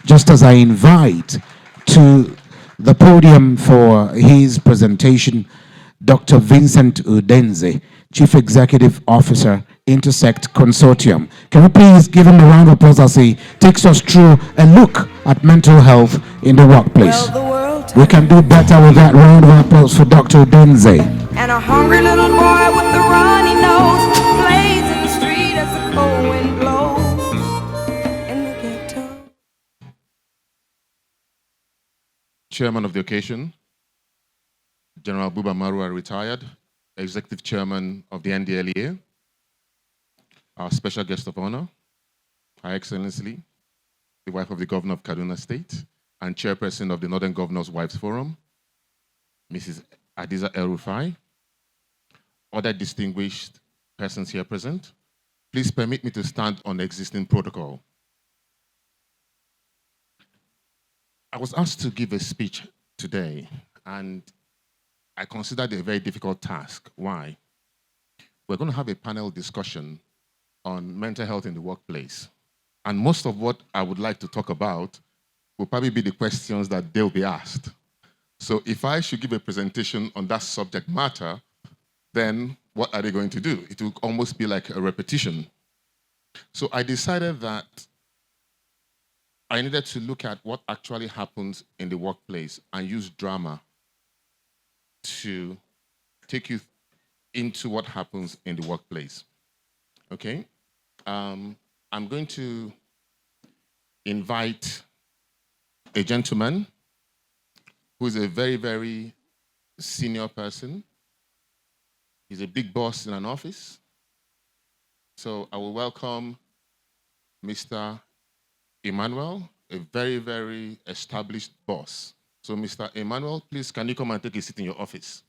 Just as I invite to the podium for his presentation, Dr. Vincent Udenze, Chief Executive Officer, Intersect Consortium. Can we please give him a round of applause as he takes us through a look at mental health in the workplace? We can do better with that round of applause for Dr. Udenze. And a hungry little boy with the runny nose plays in the street as the cold wind blows in the ghetto. Chairman of the occasion, General Buba Marua, retired, Executive Chairman of the NDLEA, our special guest of honor, Her Excellency, the wife of the Governor of Kaduna State, and Chairperson of the Northern Governors' Wives Forum, Mrs. Adiza El-Rufai, other distinguished persons here present. Please permit me to stand on the existing protocol. I was asked to give a speech today, and I considered it a very difficult task. Why? We're going to have a panel discussion on mental health in the workplace. And most of what I would like to talk about will probably be the questions that they'll be asked. So if I should give a presentation on that subject matter, then what are they going to do? It will almost be like a repetition. So I decided that I needed to look at what actually happens in the workplace and use drama to take you into what happens in the workplace. Okay? I'm going to invite a gentleman who is a very, very senior person. He's a big boss in an office. So I will welcome Mr. Emmanuel, a very, very established boss. So Mr. Emmanuel, please, can you come and take a seat in your office?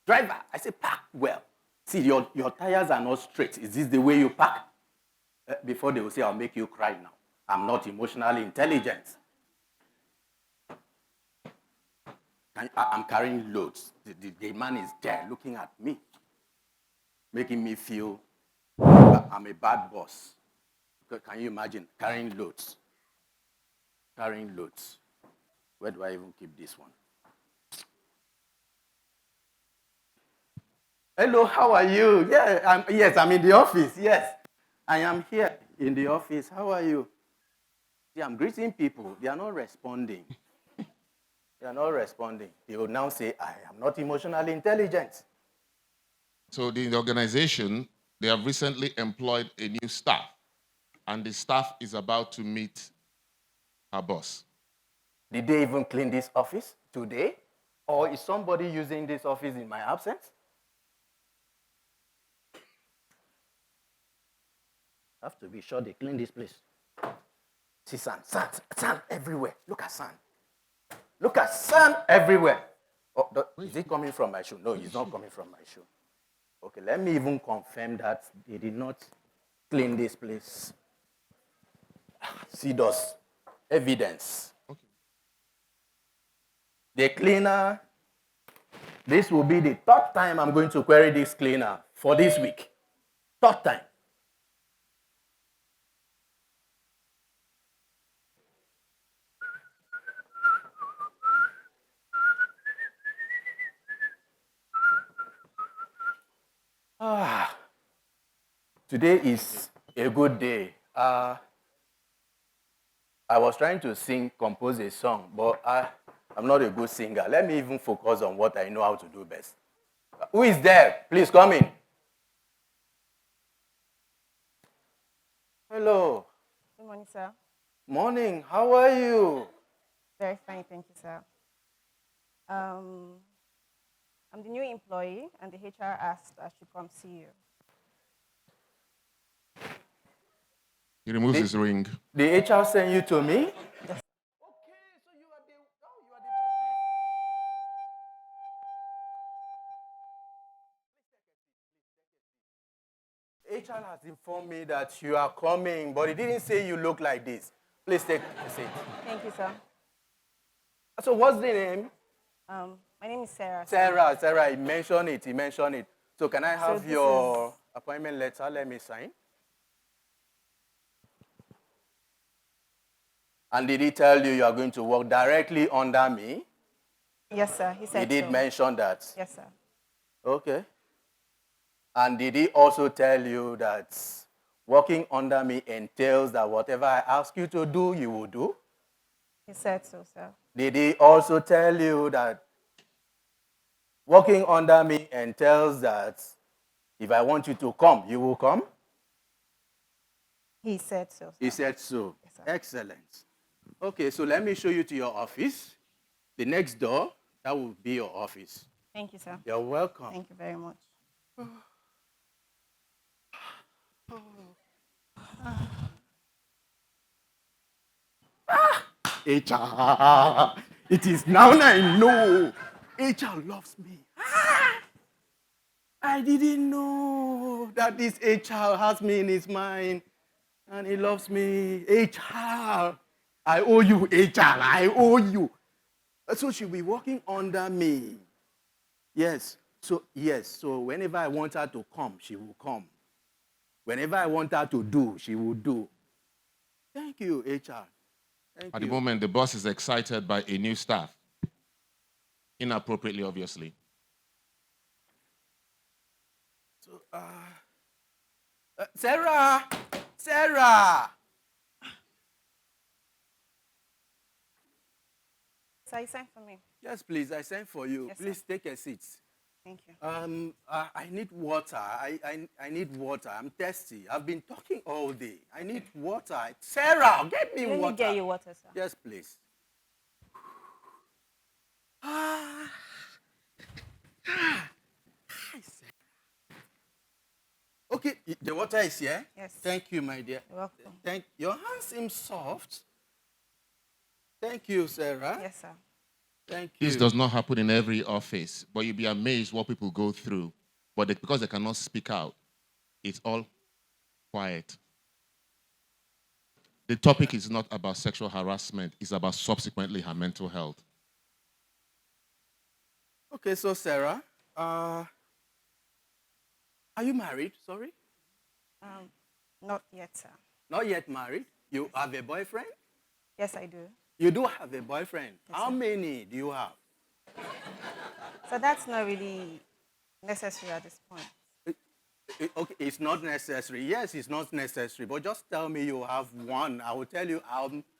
Driver, I say park well. See, your tires are not straight. Is this the way you park? Before they will say, I'll make you cry now. I'm not emotionally intelligent. I'm carrying loads. The man is there looking at me, making me feel I'm a bad boss. Can you imagine carrying loads? Carrying loads. Where do I even keep this one? Hello, how are you? Yeah, I'm in the office. Yes, I am here in the office. How are you? See, I'm greeting people. They are not responding. They are not responding. They will now say, I am not emotionally intelligent. So the organization, they have recently employed a new staff, and the staff is about to meet her boss. Did they even clean this office today? Or is somebody using this office in my absence? I have to be sure they clean this place. See sand everywhere. Look at sand. Look at sand everywhere. Oh, is it coming from my shoe? No, it's not coming from my shoe. Okay, let me even confirm that they did not clean this place. See those evidence. Okay. The cleaner, this will be the third time I'm going to query this cleaner for this week. Third time. Today is a good day. I was trying to compose a song, but I'm not a good singer. Let me even focus on what I know how to do best. Who is there? Please come in. Hello. Good morning, sir. Morning. How are you? Very fine, thank you, sir. I'm the new employee, and the HR asked I should come see you. He removes his ring. The HR sent you to me? Yes. HR has informed me that you are coming, but it didn't say you look like this. Please take a seat. Thank you, sir. So what's the name? My name is Sarah. Sarah, he mentioned it. So can I have your appointment letter? Let me sign. And did he tell you are going to work directly under me? Yes, sir. He said He did so. mention that. Yes, sir. Okay. And did he also tell you that working under me entails that whatever I ask you to do, you will do? He said so, sir. Did he also tell you that working under me entails that if I want you to come, you will come? He said so, sir. He said so. Yes, sir. Excellent. Okay, so let me show you to your office. The next door, that will be your office. Thank you, sir. You're welcome. Thank you very much. HR. It is now I know. HR loves me. I didn't know that this HR has me in his mind. And he loves me. HR. I owe you, HR. I owe you. So she'll be working under me. Yes. So whenever I want her to come, she will come. Whenever I want her to do, she will do. Thank you, HR. At the moment, the boss is excited by a new staff. Inappropriately, obviously. So, Sarah! Sir, you signed for me. Yes, please, I sent for you. Yes, please take a seat. Thank you. I need water. I need water. I'm thirsty. I've been talking all day. I need water. Sarah, get me Let water. me get you water, sir. Yes, please. Okay, the water is here. Yes. Thank you, my dear. You're welcome. Your hands seem soft. Thank you, Sarah. Yes, sir. Thank you. This does not happen in every office, but you'll be amazed what people go through. But because they cannot speak out, it's all quiet. The topic is not about sexual harassment. It's about subsequently her mental health. Okay, so Sarah, are you married? Sorry? Not yet, sir. Not yet married? You have a boyfriend? Yes, I do. You do have a boyfriend. Yes, How sir. many do you have? So that's not really necessary at this point. Okay, it's not necessary. Yes, it's not necessary. But just tell me you have one. I will tell you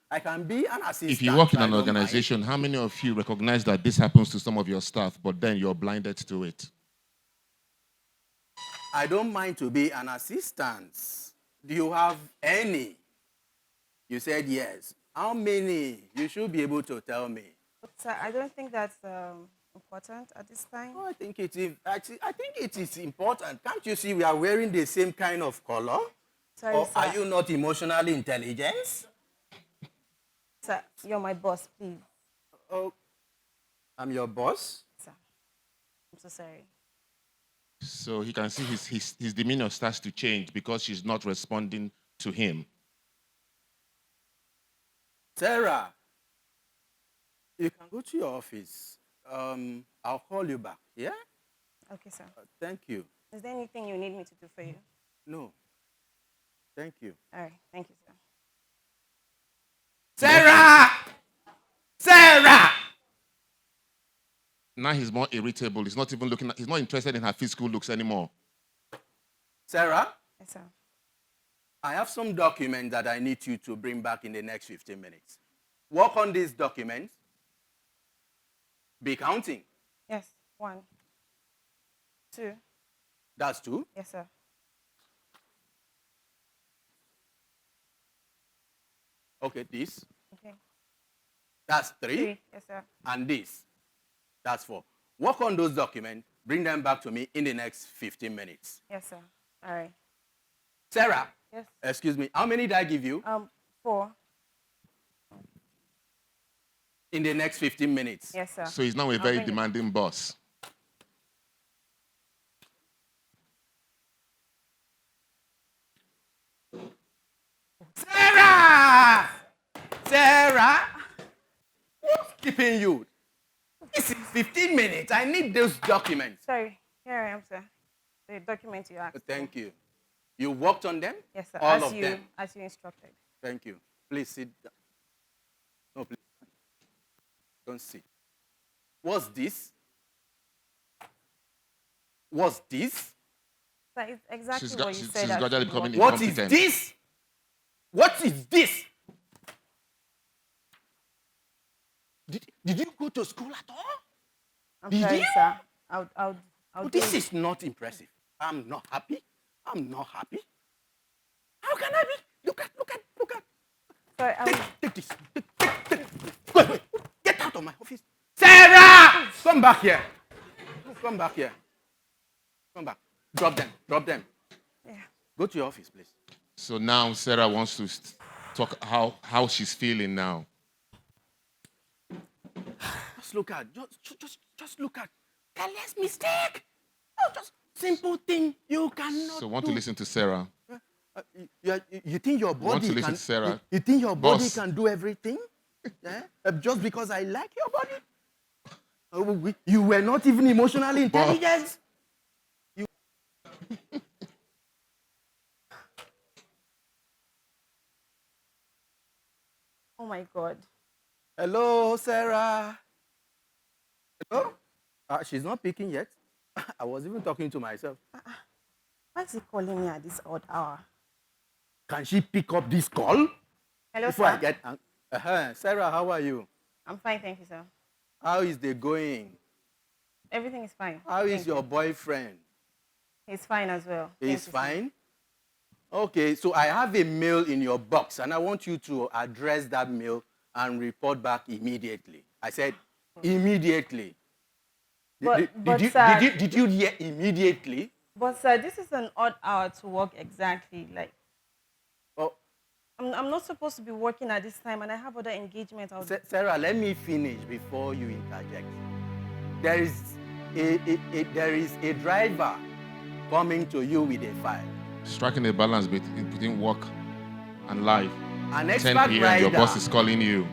I can be an assistant. If you work in I an don't organization, how many of you recognize that this happens to some of your staff, but then you're blinded to it? I don't mind to be an assistant. Do you have any? You said yes. How many? You should be able to tell me. But, sir, I don't think that's important at this time. Oh, I think it is important. Can't you see we are wearing the same kind of color? Sorry, Or sir. are you not emotionally intelligent? Sir, you're my boss, please. Oh, I'm your boss? Sir, I'm so sorry. So he can see his demeanor starts to change because she's not responding to him. Sarah, you can go to your office. I'll call you back, yeah? Okay, sir. Thank you. Is there anything you need me to do for you? No. Thank you. All right, thank you, sir. Sarah! Sarah! Now he's more irritable. He's not even he's not interested in her physical looks anymore. Sarah? Yes, Yes, sir. I have some documents that I need you to bring back in the next 15 minutes. Work on these documents. Be counting. Yes. 1, 2. That's 2. Yes, sir. Okay, this. Okay. That's 3. 3. Yes, sir. And this. That's 4. Work on those documents. Bring them back to me in the next 15 minutes. Yes, sir. All right. Sarah. Yes. Excuse me. How many did I give you? 4. In the next 15 minutes. Yes, sir. So he's now a very demanding boss. Sarah! Sarah! What's keeping you? This is 15 minutes. I need those documents. Sorry. Here I am, sir. The document you asked. Thank you. You worked on them? Yes, sir. All of them. As you instructed. Thank you. Please sit down. No, please. Don't sit. What's this? What's this? That is exactly She's what you said. she's gradually becoming What is incompetent. this? What is this? Did you go to school at all? I'm Did sorry, you? sir. I'll But do this it. is not impressive. I'm not happy. I'm not happy. How can I be? Look at. Sorry, Take this. Wait. Get out of my office. Sarah! Come back here. Come back here. Come back. Drop them. Yeah. Go to your office, please. So now Sarah wants to talk how she's feeling now. Just look at. Just look at. Careless mistake. Oh, just simple thing you cannot So want do. to listen to Sarah. You think your want body to listen can? to Sarah? You think your body Boss. can do everything? Yeah? Just because I like your body? You were not even emotionally intelligent. Oh my God. Hello, Sarah. Hello? She's not picking yet. I was even talking to myself. Why is he calling me at this odd hour? Can she pick up this call? Hello, Before sir. I get. Sarah, how are you? I'm fine, thank you, sir. How is the going? Everything is fine. How is Thank your you. boyfriend? He's fine as well. He's Thank you, sir. fine? Okay, so I have a mail in your box, and I want you to address that mail and report back immediately. I said immediately. Did you hear immediately? But sir, this is an odd hour to work exactly. Like, Oh, I'm not supposed to be working at this time, and I have other engagements. Sarah, let me finish before you interject. There is a driver coming to you with a file. Striking a balance between work and life. An 10 expert p.m. Your rider. boss is calling you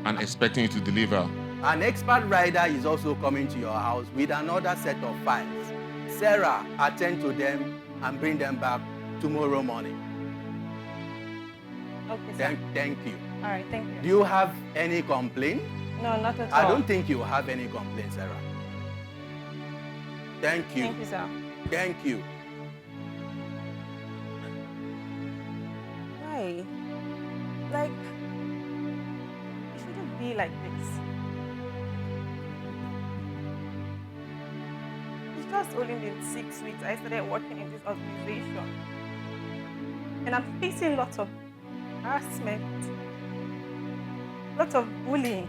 and expecting you to deliver. An expert rider is also coming to your house with another set of files. Sarah, attend to them and bring them back tomorrow morning. Okay, sir. Thank you. All right, thank you. Do you have any complaint? No, not at all. I don't think you have any complaint, Sarah. Thank you. Thank you, sir. Thank you. Why? Like, it shouldn't be like this. It's just only been 6 weeks I started working in this organization. And I'm facing lots of harassment, lots of bullying.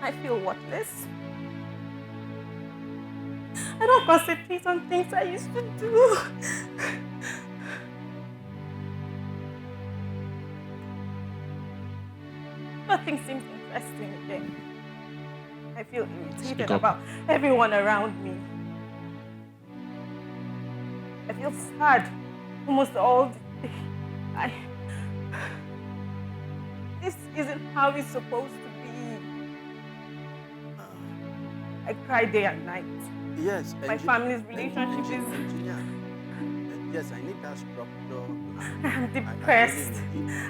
I feel worthless. I don't concentrate on things I used to do. Nothing seems interesting again. I feel irritated up. about everyone around me. I feel sad almost all the day. This isn't how it's supposed to be. I cry day and night. Yes. My family's relationship is... Engineer. Yes, I need that structure. I'm depressed. I really need it.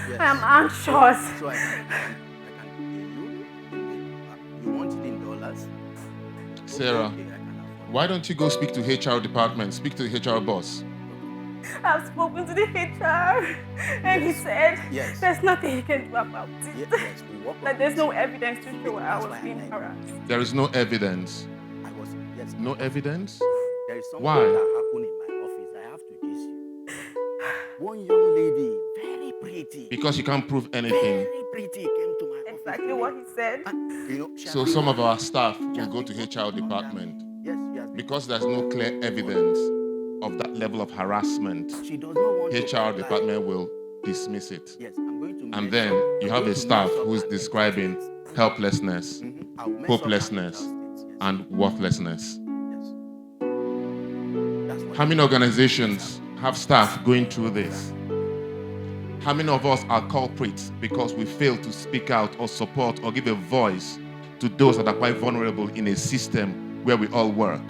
Yes. I'm anxious. So I can pay you. You want it in dollars? Sarah, why don't you go speak to HR department? Speak to the HR boss. I've spoken to the HR, and he said Yes. there's nothing he can do about it. Yes, we work on That there's it. no evidence to show I That's was why I being am. harassed. There is no evidence. Yes. No evidence? There is something Why? that happened in my office. I have to diss you. One young lady, very pretty. Because you can't prove anything. Very pretty came to my office. Exactly what he said. So some of our staff will go to HR department. Yes, Because there's no clear evidence of that level of harassment. She does not want to HR department will dismiss it. Yes, I'm going to. And then you have a staff who's describing helplessness, hopelessness, and worthlessness. How many organizations have staff going through this? How many of us are culprits because we fail to speak out or support or give a voice to those that are quite vulnerable in a system where we all work?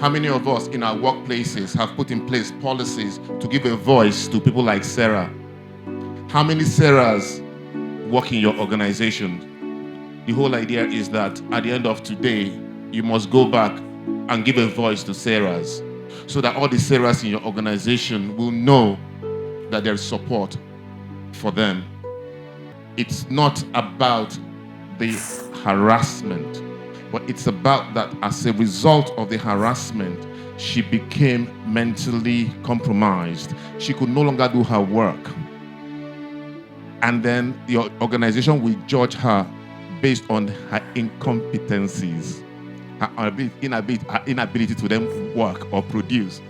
How many of us in our workplaces have put in place policies to give a voice to people like Sarah? How many Sarahs work in your organization? The whole idea is that at the end of today, you must go back and give a voice to Sarahs so that all the Sarahs in your organization will know that there's support for them. It's not about the harassment, but it's about that as a result of the harassment, she became mentally compromised. She could no longer do her work. And then your organization will judge her based on her incompetencies, her inability to then work or produce.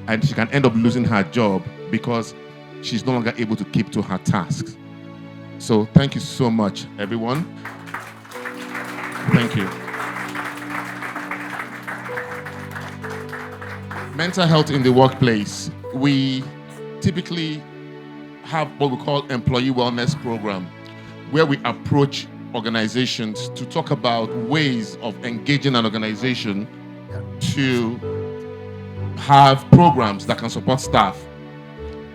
And she can end up losing her job because she's no longer able to keep to her tasks. So thank you so much, everyone. Thank you. Mental health in the workplace. We typically have what we call employee wellness program, where we approach organizations to talk about ways of engaging an organization to have programs that can support staff.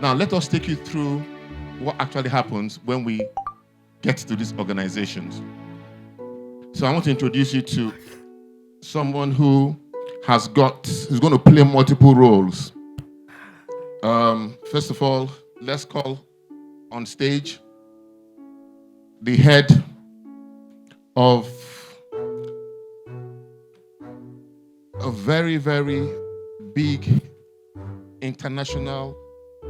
Now, let us take you through what actually happens when we get to these organizations. So I want to introduce you to someone who is going to play multiple roles. First of all, let's call on stage the head of a very, very big international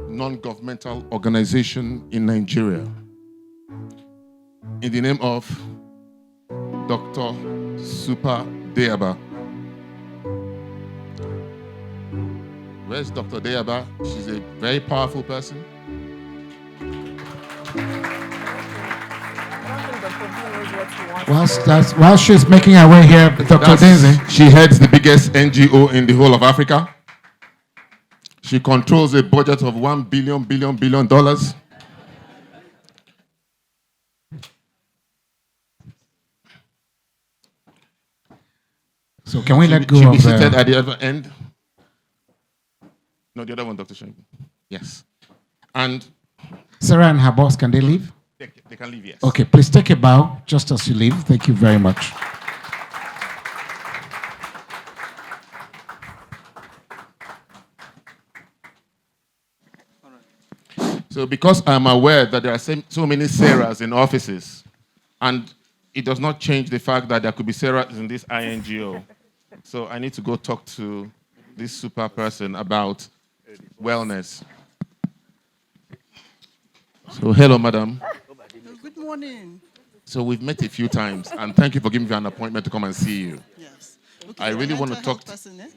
non-governmental organization in Nigeria, in the name of Dr. Super Deaba. Where's Dr. Deaba? She's a very powerful person. While she's making her way here, Dr. Daisy. She heads the biggest NGO in the whole of Africa. She controls a budget of $1 billion. So can we let go She'll of be seated at the other end. No, the other one, Dr. Shangu. Yes. And Sarah and her boss, can they leave? They can leave, yes. Okay, please take a bow just as you leave. Thank you very much. So because I'm aware that there are so many Sarahs in offices, and it does not change the fact that there could be Sarahs in this INGO. So I need to go talk to this super person about wellness. So hello, madam. Good morning. So we've met a few times, and thank you for giving me an appointment to come and see you. Yes. Okay, I really want to talk to person, eh?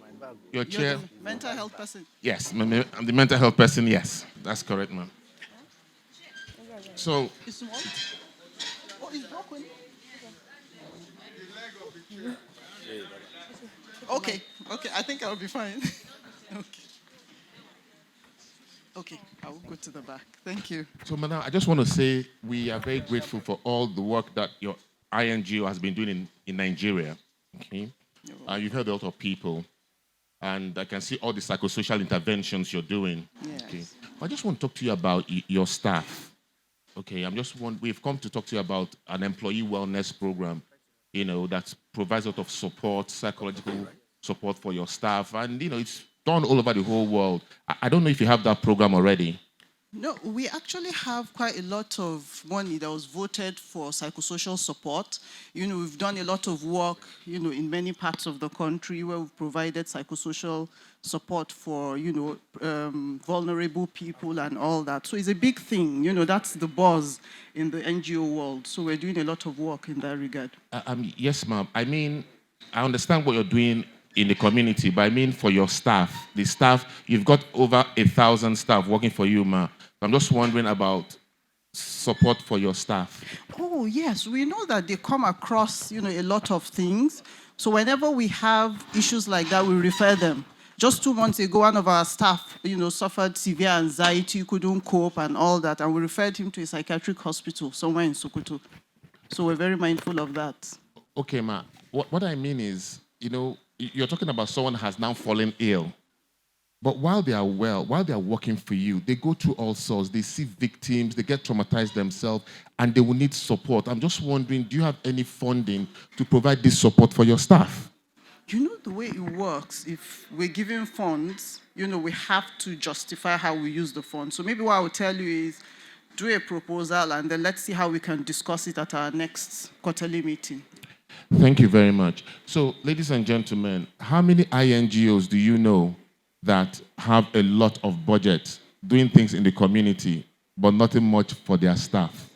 your chair. You're the mental health person. Yes, I'm the mental health person. Yes, that's correct, ma'am. So, It's what? Oh, it's broken. Okay, I think I'll be fine. Okay, I will go to the back. Thank you. So, madam, I just want to say we are very grateful for all the work that your INGO has been doing in Nigeria. Okay, you've helped a lot of people, and I can see all the psychosocial interventions you're doing. Yes. Okay, I just want to talk to you about your staff. Okay, we've come to talk to you about an employee wellness program. that provides a lot of support, psychological support for your staff. And, it's done all over the whole world. I don't know if you have that program already. No, we actually have quite a lot of money that was voted for psychosocial support. We've done a lot of work, in many parts of the country where we've provided psychosocial support for, vulnerable people and all that. So it's a big thing. That's the buzz in the NGO world. So we're doing a lot of work in that regard. Yes, ma'am. I understand what you're doing in the community, but for your staff, you've got over 1,000 staff working for you, ma'am. I'm just wondering about support for your staff. Oh, yes. We know that they come across, a lot of things. So whenever we have issues like that, we refer them. Just 2 months ago, one of our staff, suffered severe anxiety, couldn't cope and all that, and we referred him to a psychiatric hospital somewhere in Sokoto. So we're very mindful of that. Okay, ma. What I mean is, you're talking about someone who has now fallen ill. But while they are working for you, they go through all sorts. They see victims, they get traumatized themselves, and they will need support. I'm just wondering, do you have any funding to provide this support for your staff? The way it works, if we're giving funds, we have to justify how we use the funds. So maybe what I will tell you is, do a proposal, and then let's see how we can discuss it at our next quarterly meeting. Thank you very much. So, ladies and gentlemen, how many INGOs do you know that have a lot of budget doing things in the community, but nothing much for their staff?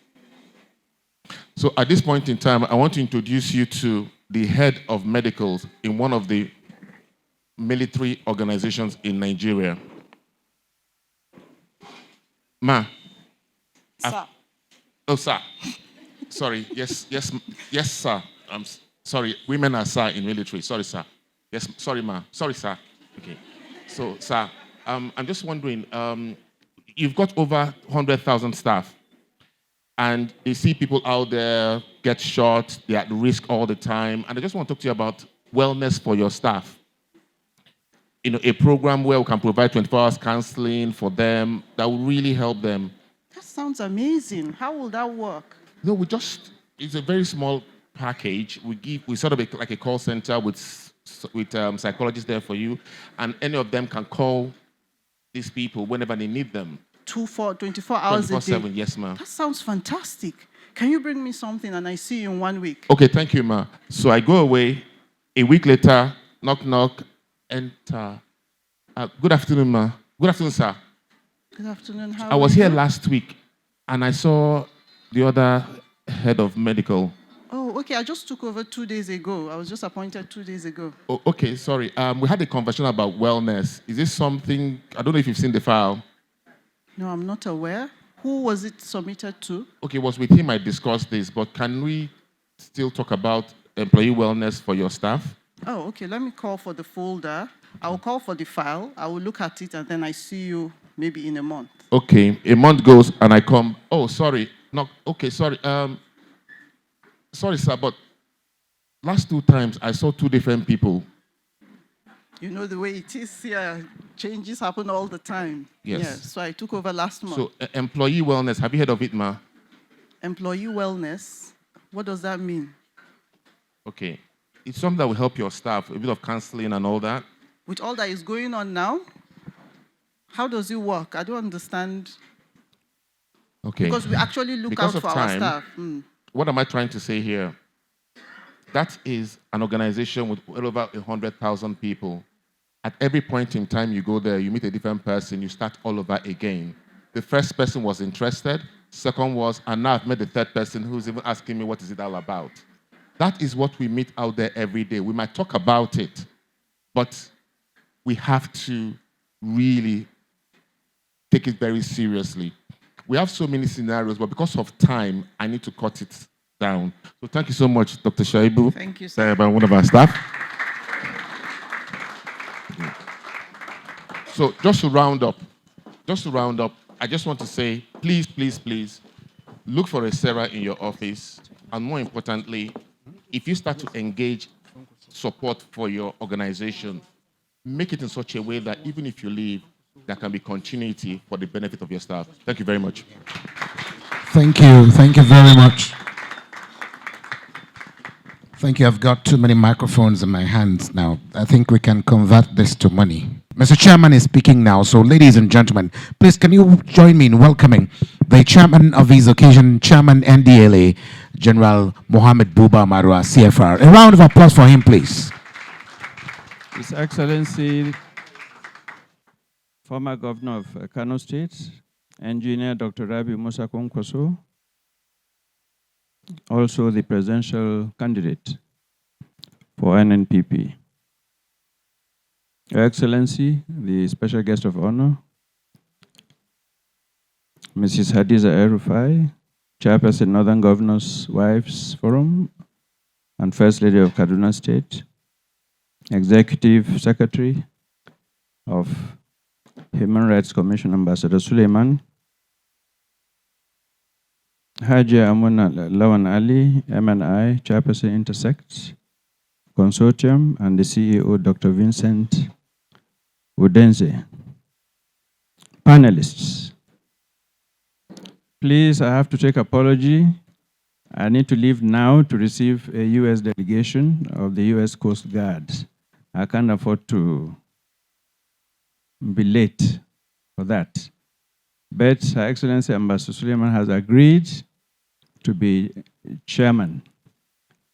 So at this point in time, I want to introduce you to the head of medicals in one of the military organizations in Nigeria. Ma. Sir. Oh, sir. Sorry. Yes, sir. I'm sorry. Women are sir in military. Sorry, sir. Yes, sorry, ma. Sorry, sir. Okay. So, sir, I'm just wondering, you've got over 100,000 staff, and you see people out there get shot, they're at risk all the time, and I just want to talk to you about wellness for your staff. A program where we can provide 24 hours counseling for them that will really help them. That sounds amazing. How will that work? No, it's a very small package. We sort of like a call center with psychologists there for you, and any of them can call these people whenever they need them. 24 hours a day? 24/7, yes, ma'am. That sounds fantastic. Can you bring me something and I see you in 1 week? Okay, thank you, ma. So I go away. A week later, knock, knock, enter. Good afternoon, ma. Good afternoon, sir. Good afternoon. How I was are you? here last week, and I saw the other head of medical. Oh, okay. I just took over 2 days ago. I was just appointed 2 days ago. Oh, okay, sorry. We had a conversation about wellness. Is this something, I don't know if you've seen the file. No, I'm not aware. Who was it submitted to? Okay, it was with him I discussed this, but can we still talk about employee wellness for your staff? Oh, okay. Let me call for the folder. I will call for the file. I will look at it, and then I see you maybe in a month. Okay, a month goes, and I come. Oh, sorry. No, okay, sorry. Sorry, sir, but last 2 times I saw 2 different people. You know the way it is here. Changes happen all the time. Yes. Yeah, so I took over last month. So, employee wellness, have you heard of it, ma? Employee wellness? What does that mean? Okay. It's something that will help your staff, a bit of counseling and all that. With all that is going on now, how does it work? I don't understand. Okay. Because we actually look Because out of for our staff. What am I trying to say here? That is an organization with well over 100,000 people. At every point in time you go there, you meet a different person, you start all over again. The first person was interested, second was, and now I've met the third person who's even asking me what is it all about. That is what we meet out there every day. We might talk about it, but we have to really take it very seriously. We have so many scenarios, but because of time, I need to cut it down. So thank you so much, Dr. Shaibu. Thank you, sir. One of our staff. So just to round up, I just want to say, please, please, please, look for a Sarah in your office, and more importantly, if you start to engage support for your organization, make it in such a way that even if you leave, there can be continuity for the benefit of your staff. Thank you very much. Thank you. Thank you very much. Thank you. I've got too many microphones in my hands now. I think we can convert this to money. Mr. Chairman is speaking now. So, ladies and gentlemen, please can you join me in welcoming the chairman of this occasion, Chairman NDLA, General Mohammed Buba Marwa, CFR. A round of applause for him, please. His Excellency, former Governor of Kano State, Engineer Dr. Rabi Musa Kwankwaso, also the presidential candidate for NNPP. Your Excellency, the special guest of honor, Mrs. Hadiza El-Rufai, Chairperson Northern Governors Wives Forum and First Lady of Kaduna State, Executive Secretary of Human Rights Commission, Ambassador Suleiman, Hajia Amuna Lawan Ali, MNI, Chairperson Intersect Consortium, and the CEO, Dr. Vincent Udenze. Panelists, please, I have to take apology. I need to leave now to receive a U.S. delegation of the U.S. Coast Guard. I can't afford to be late for that. But Her Excellency Ambassador Suleiman has agreed to be chairman.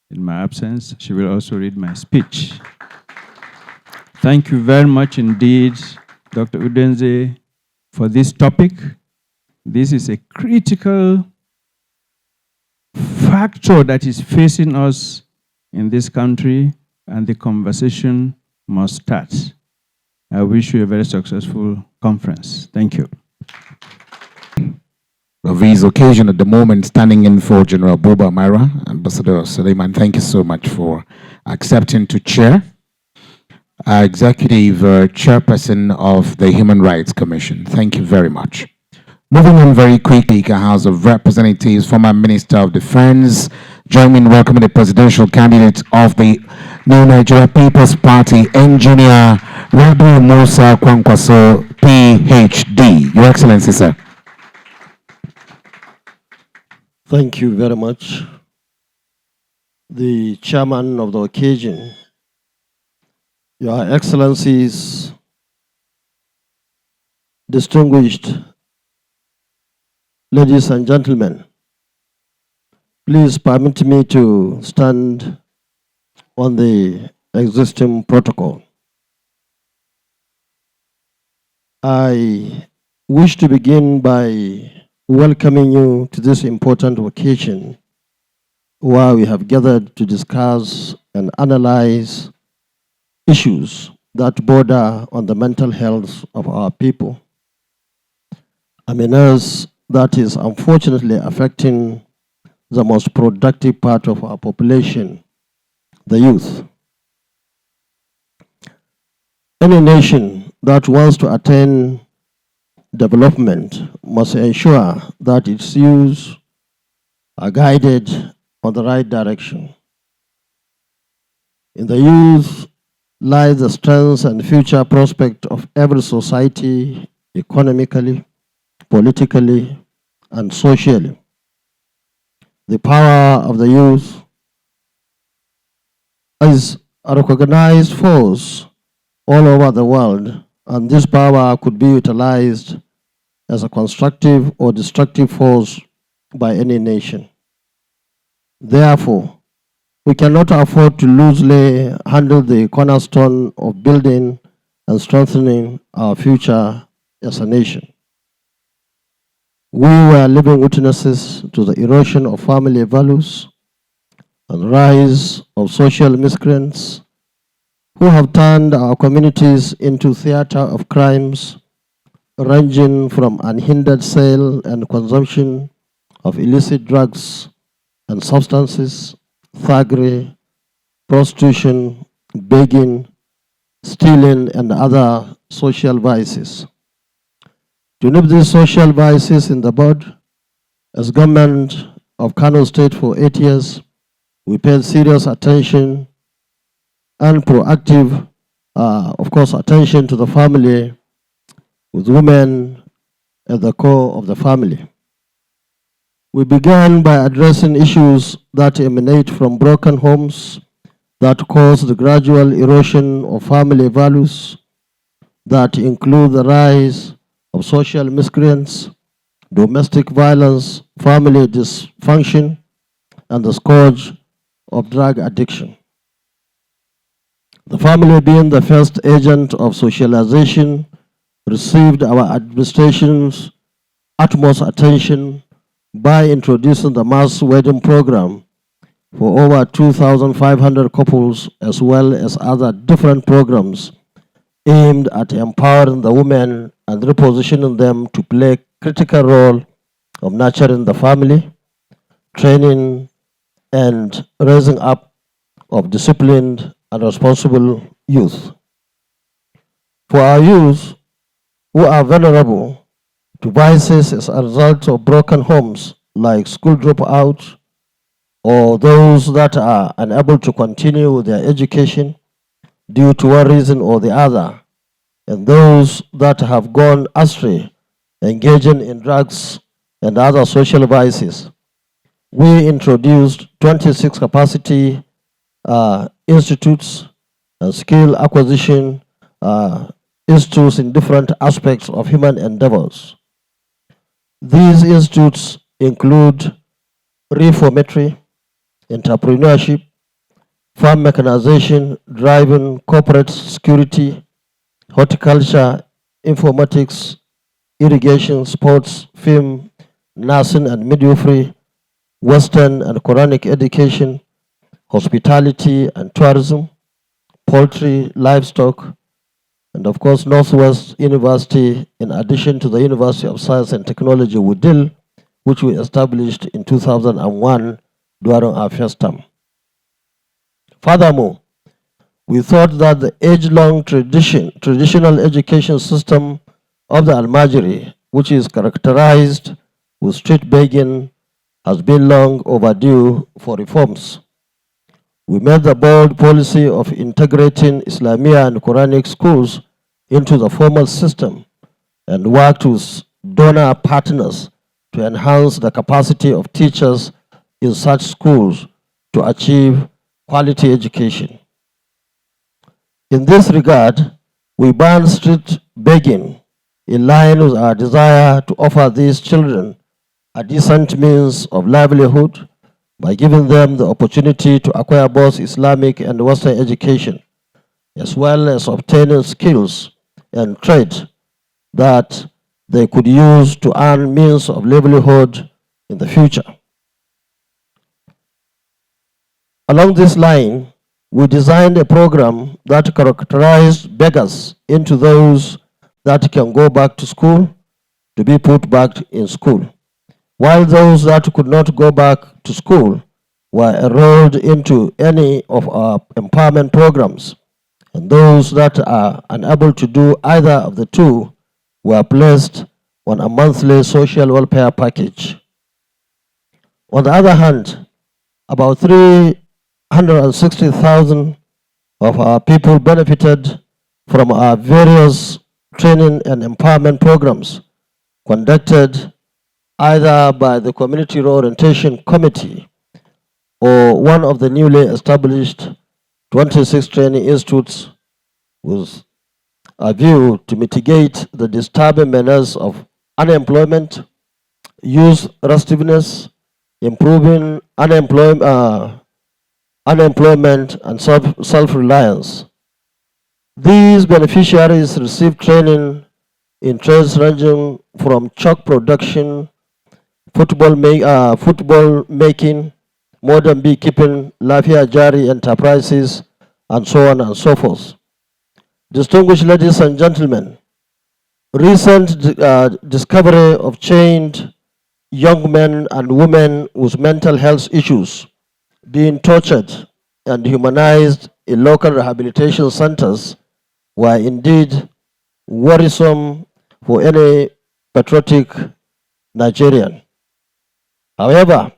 In my absence, she will also read my speech. Thank you very much indeed, Dr. Udenze, for this topic. This is a critical factor that is facing us in this country, and the conversation must start. I wish you a very successful conference. Thank you. Of his occasion at the moment, standing in for General Buba Mara, Ambassador Suleiman, thank you so much for accepting to chair. Executive Chairperson of the Human Rights Commission. Thank you very much. Moving on very quickly, House of Representatives, former Minister of Defense, join me in welcoming the presidential candidate of the New Nigeria People's Party, Engineer Rabi Musa Kwankwaso, PhD. Your Excellency, sir. Thank you very much. The chairman of the occasion, Your Excellencies, distinguished ladies and gentlemen, please permit me to stand on the existing protocol. I wish to begin by welcoming you to this important occasion where we have gathered to discuss and analyze issues that border on the mental health of our people. A menace that is unfortunately affecting the most productive part of our population, the youth. Any nation that wants to attain development must ensure that its youth are guided on the right direction. In the youth lies the strengths and future prospect of every society, economically, politically, and socially. The power of the youth is a recognized force all over the world, and this power could be utilized as a constructive or destructive force by any nation. Therefore, we cannot afford to loosely handle the cornerstone of building and strengthening our future as a nation. We were living witnesses to the erosion of family values and rise of social miscreants who have turned our communities into theater of crimes ranging from unhindered sale and consumption of illicit drugs and substances, thuggery, prostitution, begging, stealing, and other social vices. To nip these social vices in the bud, as government of Kano State for 8 years, we paid serious attention and proactive, of course, attention to the family, with women at the core of the family. We began by addressing issues that emanate from broken homes that cause the gradual erosion of family values, that include the rise of social miscreants, domestic violence, family dysfunction, and the scourge of drug addiction. The family, being the first agent of socialization, received our administration's utmost attention by introducing the mass wedding program for over 2,500 couples, as well as other different programs aimed at empowering the women and repositioning them to play a critical role of nurturing the family, training, and raising up of disciplined and responsible youth. For our youth who are vulnerable to vices as a result of broken homes like school dropout, or those that are unable to continue with their education due to one reason or the other, and those that have gone astray, engaging in drugs and other social vices, we introduced 26 capacity institutes and skill acquisition institutes in different aspects of human endeavors. These institutes include reformatory, entrepreneurship, farm mechanization, driving, corporate security, horticulture, informatics, irrigation, sports, film, nursing and midwifery, Western and Quranic education, hospitality and tourism, poultry, livestock, and of course Northwest University, in addition to the University of Science and Technology Wudil, which we established in 2001 during our first term. Furthermore, we thought that the age-long traditional education system of the Almajiri, which is characterized with street begging, has been long overdue for reforms. We made the bold policy of integrating Islamia and Quranic schools into the formal system and worked with donor partners to enhance the capacity of teachers in such schools to achieve quality education. In this regard, we banned street begging in line with our desire to offer these children a decent means of livelihood by giving them the opportunity to acquire both Islamic and Western education, as well as obtaining skills and trade that they could use to earn means of livelihood in the future. Along this line, we designed a program that characterized beggars into those that can go back to school to be put back in school, while those that could not go back to school were enrolled into any of our empowerment programs, and those that are unable to do either of the two were placed on a monthly social welfare package. On the other hand, about 360,000 of our people benefited from our various training and empowerment programs conducted either by the Community Orientation Committee or one of the newly established 26 training institutes, with a view to mitigate the disturbing menace of unemployment, youth restiveness, improving unemployment and self-reliance. These beneficiaries received training in trades ranging from chalk production, football making, modern beekeeping, Lafia Jari enterprises, and so on and so forth. Distinguished ladies and gentlemen, recent discovery of chained young men and women with mental health issues being tortured and humanized in local rehabilitation centers were indeed worrisome for any patriotic Nigerian. However,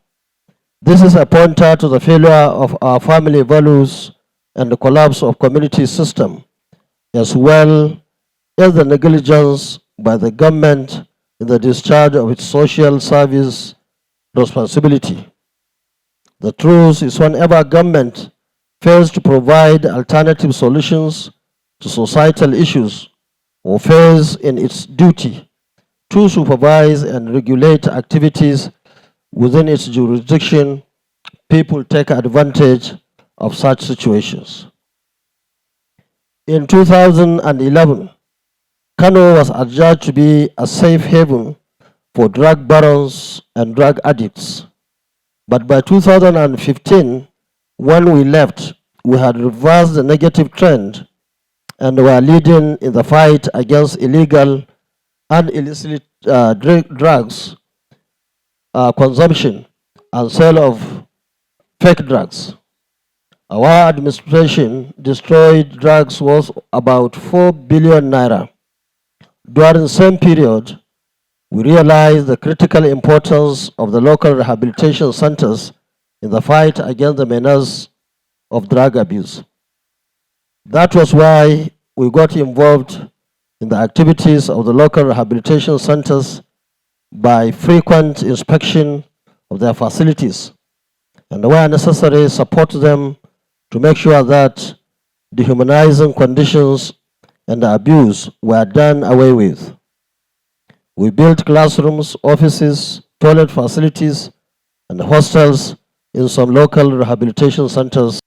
this is a pointer to the failure of our family values and the collapse of community system, as well as the negligence by the government in the discharge of its social service responsibility. The truth is whenever government fails to provide alternative solutions to societal issues or fails in its duty to supervise and regulate activities within its jurisdiction, people take advantage of such situations. In 2011, Kano was adjudged to be a safe haven for drug barons and drug addicts. But by 2015, when we left, we had reversed the negative trend and were leading in the fight against illegal and illicit drugs consumption and sale of fake drugs. Our administration destroyed drugs worth about 4 billion naira. During the same period, we realized the critical importance of the local rehabilitation centers in the fight against the menace of drug abuse. That was why we got involved in the activities of the local rehabilitation centers by frequent inspection of their facilities and where necessary support them to make sure that dehumanizing conditions and abuse were done away with. We built classrooms, offices, toilet facilities, and hostels in some local rehabilitation centers.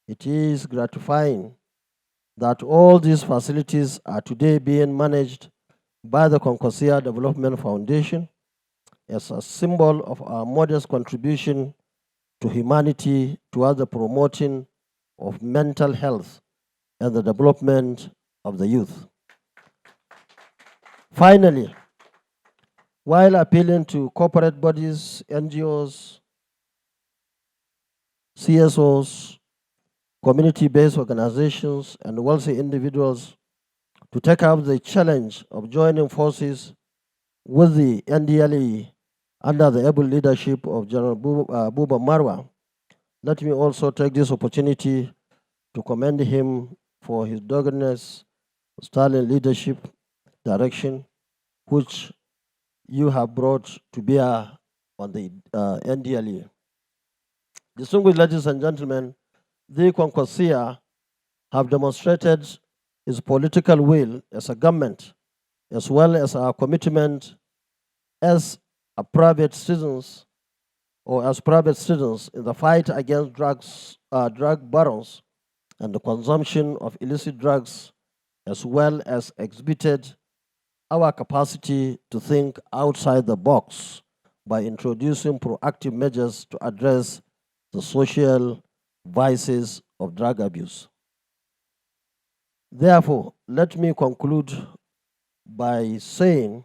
It is gratifying that all these facilities are today being managed by the Concorsia Development Foundation as a symbol of our modest contribution to humanity towards the promoting of mental health and the development of the youth. Finally, while appealing to corporate bodies, NGOs, CSOs, community-based organizations, and wealthy individuals to take up the challenge of joining forces with the NDLE under the able leadership of General Buba Marwa, let me also take this opportunity to commend him for his doggedness, sterling leadership, direction, which you have brought to bear on the NDLE. Distinguished ladies and gentlemen, the Concorsia have demonstrated its political will as a government, as well as our commitment as a private citizens or as private citizens in the fight against drug barons and the consumption of illicit drugs, as well as exhibited our capacity to think outside the box by introducing proactive measures to address the social vices of drug abuse. Therefore, let me conclude by saying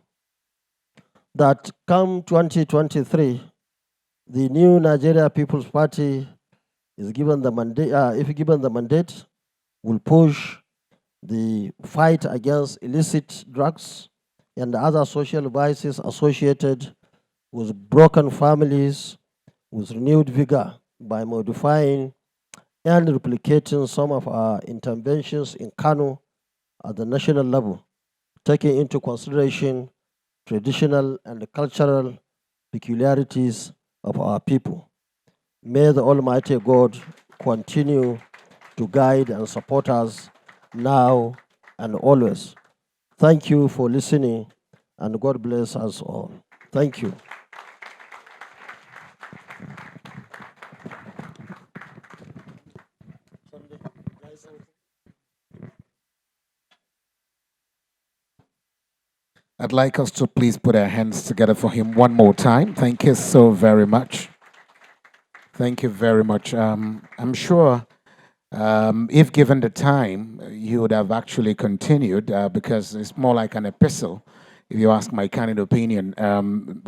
that come 2023, the new Nigeria People's Party is given the mandate, if given the mandate, will push the fight against illicit drugs and other social vices associated with broken families with renewed vigor by modifying and replicating some of our interventions in Kano at the national level, taking into consideration traditional and cultural peculiarities of our people. May the Almighty God continue to guide and support us now and always. Thank you for listening, and God bless us all. Thank you. I'd like us to please put our hands together for him one more time. Thank you so very much. Thank you very much. I'm sure if given the time, you would have actually continued because it's more like an epistle, if you ask my candid opinion.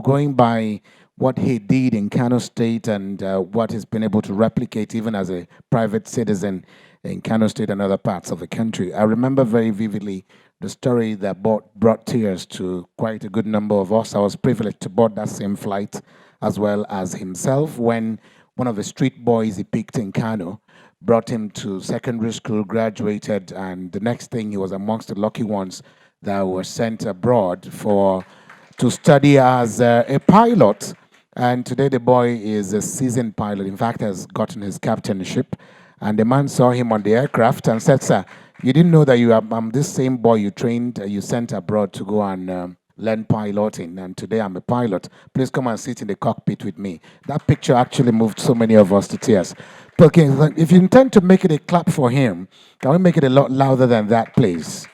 Going by what he did in Kano State and what he's been able to replicate even as a private citizen in Kano State and other parts of the country. I remember very vividly the story that brought tears to quite a good number of us. I was privileged to board that same flight as well as himself when one of the street boys he picked in Kano brought him to secondary school, graduated, and the next thing he was amongst the lucky ones that were sent abroad to study as a pilot. And today the boy is a seasoned pilot. In fact, has gotten his captainship. And the man saw him on the aircraft and said, "Sir, you didn't know that I'm this same boy you trained, you sent abroad to go and learn piloting. And today I'm a pilot. Please come and sit in the cockpit with me." That picture actually moved so many of us to tears. But okay, if you intend to make it a clap for him, can we make it a lot louder than that, please?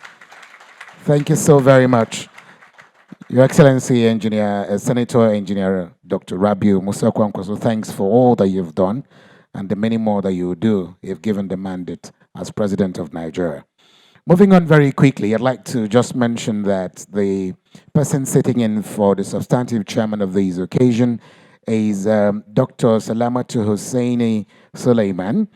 Thank you so very much. Your Excellency, Senator Engineer Dr. Rabiu Musa Kwankwaso, thanks for all that you've done and the many more that you will do if given the mandate as President of Nigeria. Moving on very quickly, I'd like to just mention that the person sitting in for the substantive chairman of this occasion is Dr. Salamatu Husseini Suleiman,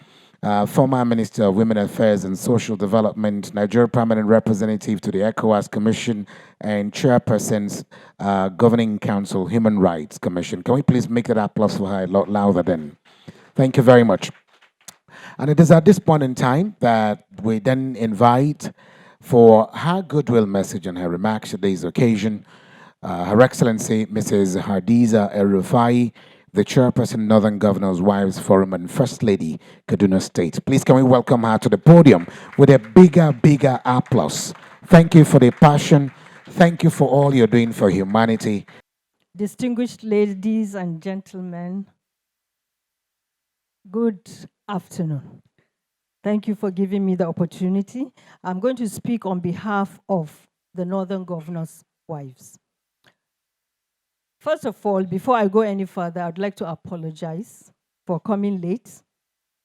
former Minister of Women Affairs and Social Development, Nigeria Permanent Representative to the ECOWAS Commission, and Chairperson's Governing Council Human Rights Commission. Can we please make that applause for her a lot louder then? Thank you very much. And it is at this point in time that we then invite for her goodwill message and her remarks at today's occasion, Her Excellency Mrs. Hadiza El-Rufai, the Chairperson, Northern Governors Wives Forum, and First Lady, Kaduna State. Please can we welcome her to the podium with a bigger applause. Thank you for the passion. Thank you for all you're doing for humanity. Distinguished ladies and gentlemen, good afternoon. Thank you for giving me the opportunity. I'm going to speak on behalf of the Northern Governors' Wives. First of all, before I go any further, I'd like to apologize for coming late.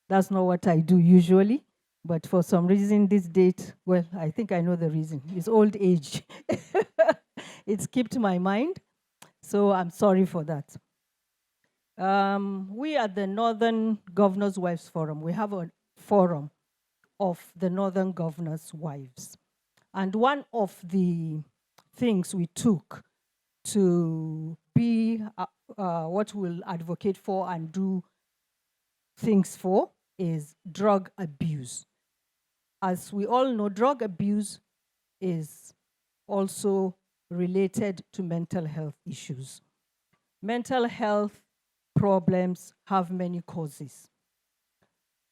That's not what I do usually, but for some reason this date, well, I think I know the reason. It's old age. It skipped my mind, so I'm sorry for that. We at the Northern Governors' Wives Forum, we have a forum of the Northern Governors' Wives. And one of the things we took to be what we'll advocate for and do things for is drug abuse. As we all know, drug abuse is also related to mental health issues. Mental health problems have many causes.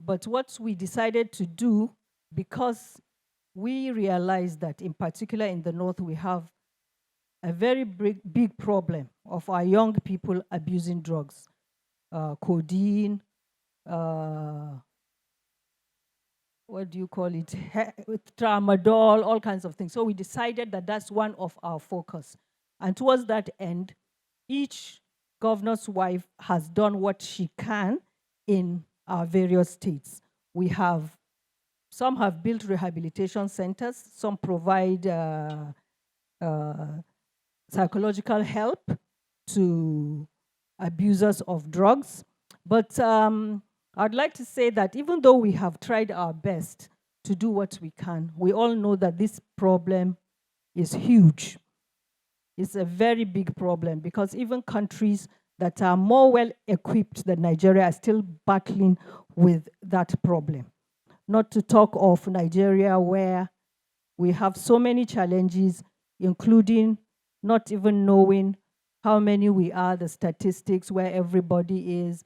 But what we decided to do, because we realized that in particular in the North, we have a very big problem of our young people abusing drugs, codeine, what do you call it, tramadol, all kinds of things. So we decided that that's one of our focus. And towards that end, each governor's wife has done what she can in our various states. We have, some have built rehabilitation centers, some provide psychological help to abusers of drugs. But I'd like to say that even though we have tried our best to do what we can, we all know that this problem is huge. It's a very big problem because even countries that are more well equipped than Nigeria are still battling with that problem. Not to talk of Nigeria, where we have so many challenges, including not even knowing how many we are, the statistics, where everybody is.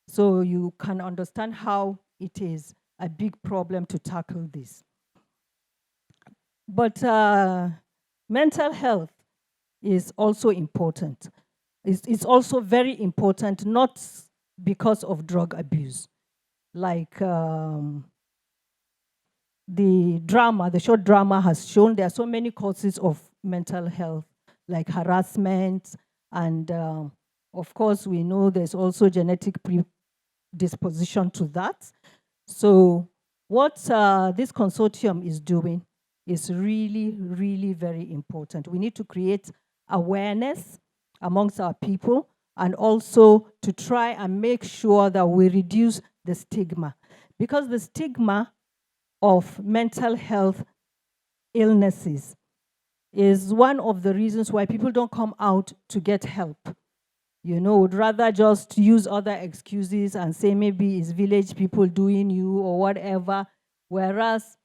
So you can understand how it is a big problem to tackle this. But mental health is also important. It's also very important, not because of drug abuse. Like the short drama has shown, there are so many causes of mental health, like harassment, and of course we know there's also genetic predisposition to that. So what this consortium is doing is really, really very important. We need to create awareness amongst our people, and also to try and make sure that we reduce the stigma. Because the stigma of mental health illnesses is one of the reasons why people don't come out to get help. You know, would rather just use other excuses and say maybe it's village people doing you or whatever. Whereas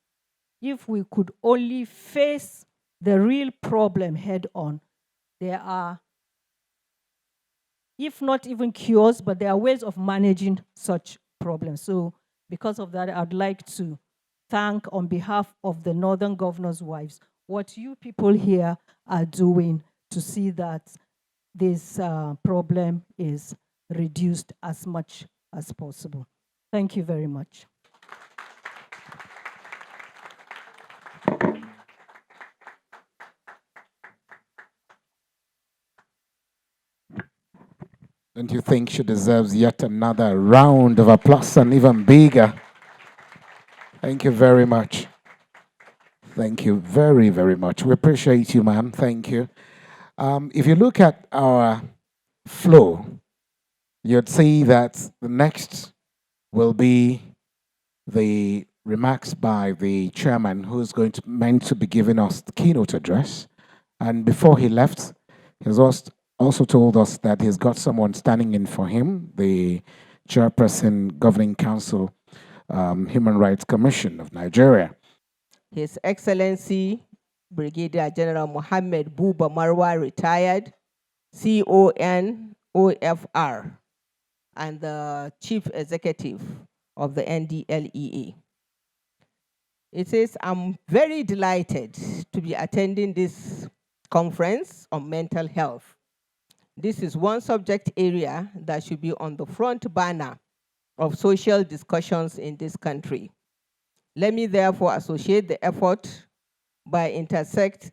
if we could only face the real problem head on, there are if not even cures, but there are ways of managing such problems. So because of that, I'd like to thank on behalf of the Northern Governors' Wives what you people here are doing to see that this problem is reduced as much as possible. Thank you very much. Don't you think she deserves yet another round of applause and even bigger? Thank you very much. Thank you very, very much. We appreciate you, ma'am. Thank you. If you look at our flow, you'd see that the next will be the remarks by the chairman, who's meant to be giving us the keynote address. And before he left, he's also told us that he's got someone standing in for him, the chairperson, Governing Council, Human Rights Commission of Nigeria. His Excellency Brigadier General Mohammed Buba Marwa, retired, CONOFR, and the Chief Executive of the NDLEA. It says, I'm very delighted to be attending this conference on mental health. This is one subject area that should be on the front banner of social discussions in this country. Let me therefore appreciate the effort by Intersect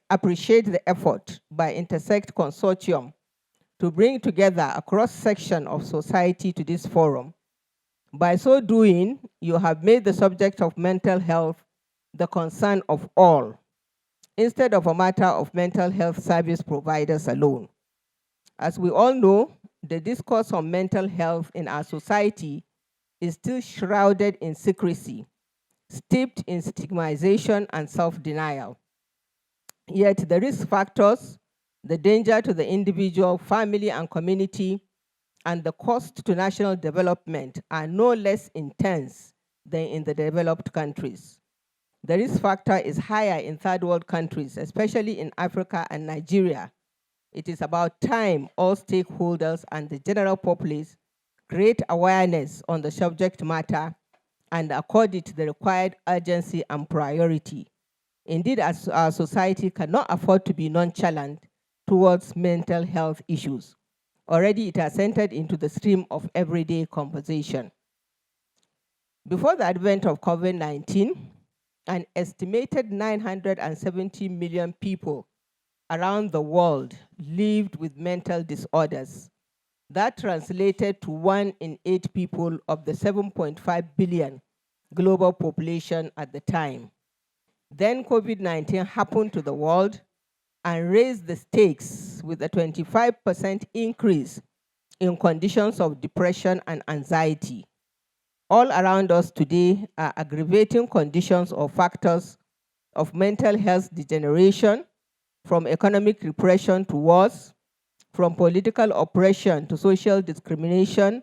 Consortium to bring together a cross-section of society to this forum. By so doing, you have made the subject of mental health the concern of all, instead of a matter of mental health service providers alone. As we all know, the discourse on mental health in our society is still shrouded in secrecy, steeped in stigmatization and self-denial. Yet the risk factors, the danger to the individual, family, and community, and the cost to national development are no less intense than in the developed countries. The risk factor is higher in third world countries, especially in Africa and Nigeria. It is about time all stakeholders and the general populace create awareness on the subject matter and accord it the required urgency and priority. Indeed, as our society cannot afford to be nonchalant towards mental health issues. Already it has entered into the stream of everyday conversation. Before the advent of COVID-19, an estimated 970 million people around the world lived with mental disorders. That translated to 1 in 8 people of the 7.5 billion global population at the time. Then COVID-19 happened to the world and raised the stakes with a 25% increase in conditions of depression and anxiety. All around us today are aggravating conditions or factors of mental health degeneration, from economic repression to wars, from political oppression to social discrimination,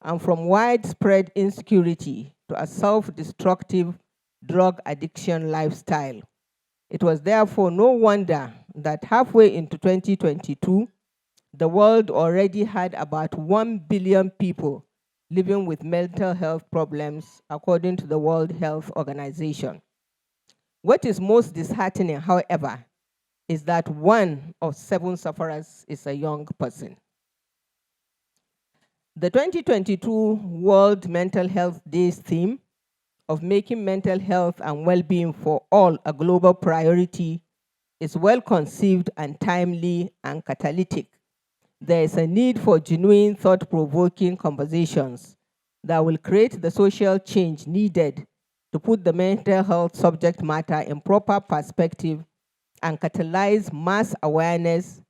and from widespread insecurity to a self-destructive drug addiction lifestyle. It was therefore no wonder that halfway into 2022, the world already had about 1 billion people living with mental health problems, according to the World Health Organization. What is most disheartening, however, is that 1 of 7 sufferers is a young person. The 2022 World Mental Health Day's theme of making mental health and well-being for all a global priority is well conceived and timely and catalytic. There is a need for genuine thought-provoking conversations that will create the social change needed to put the mental health subject matter in proper perspective and catalyze mass awareness,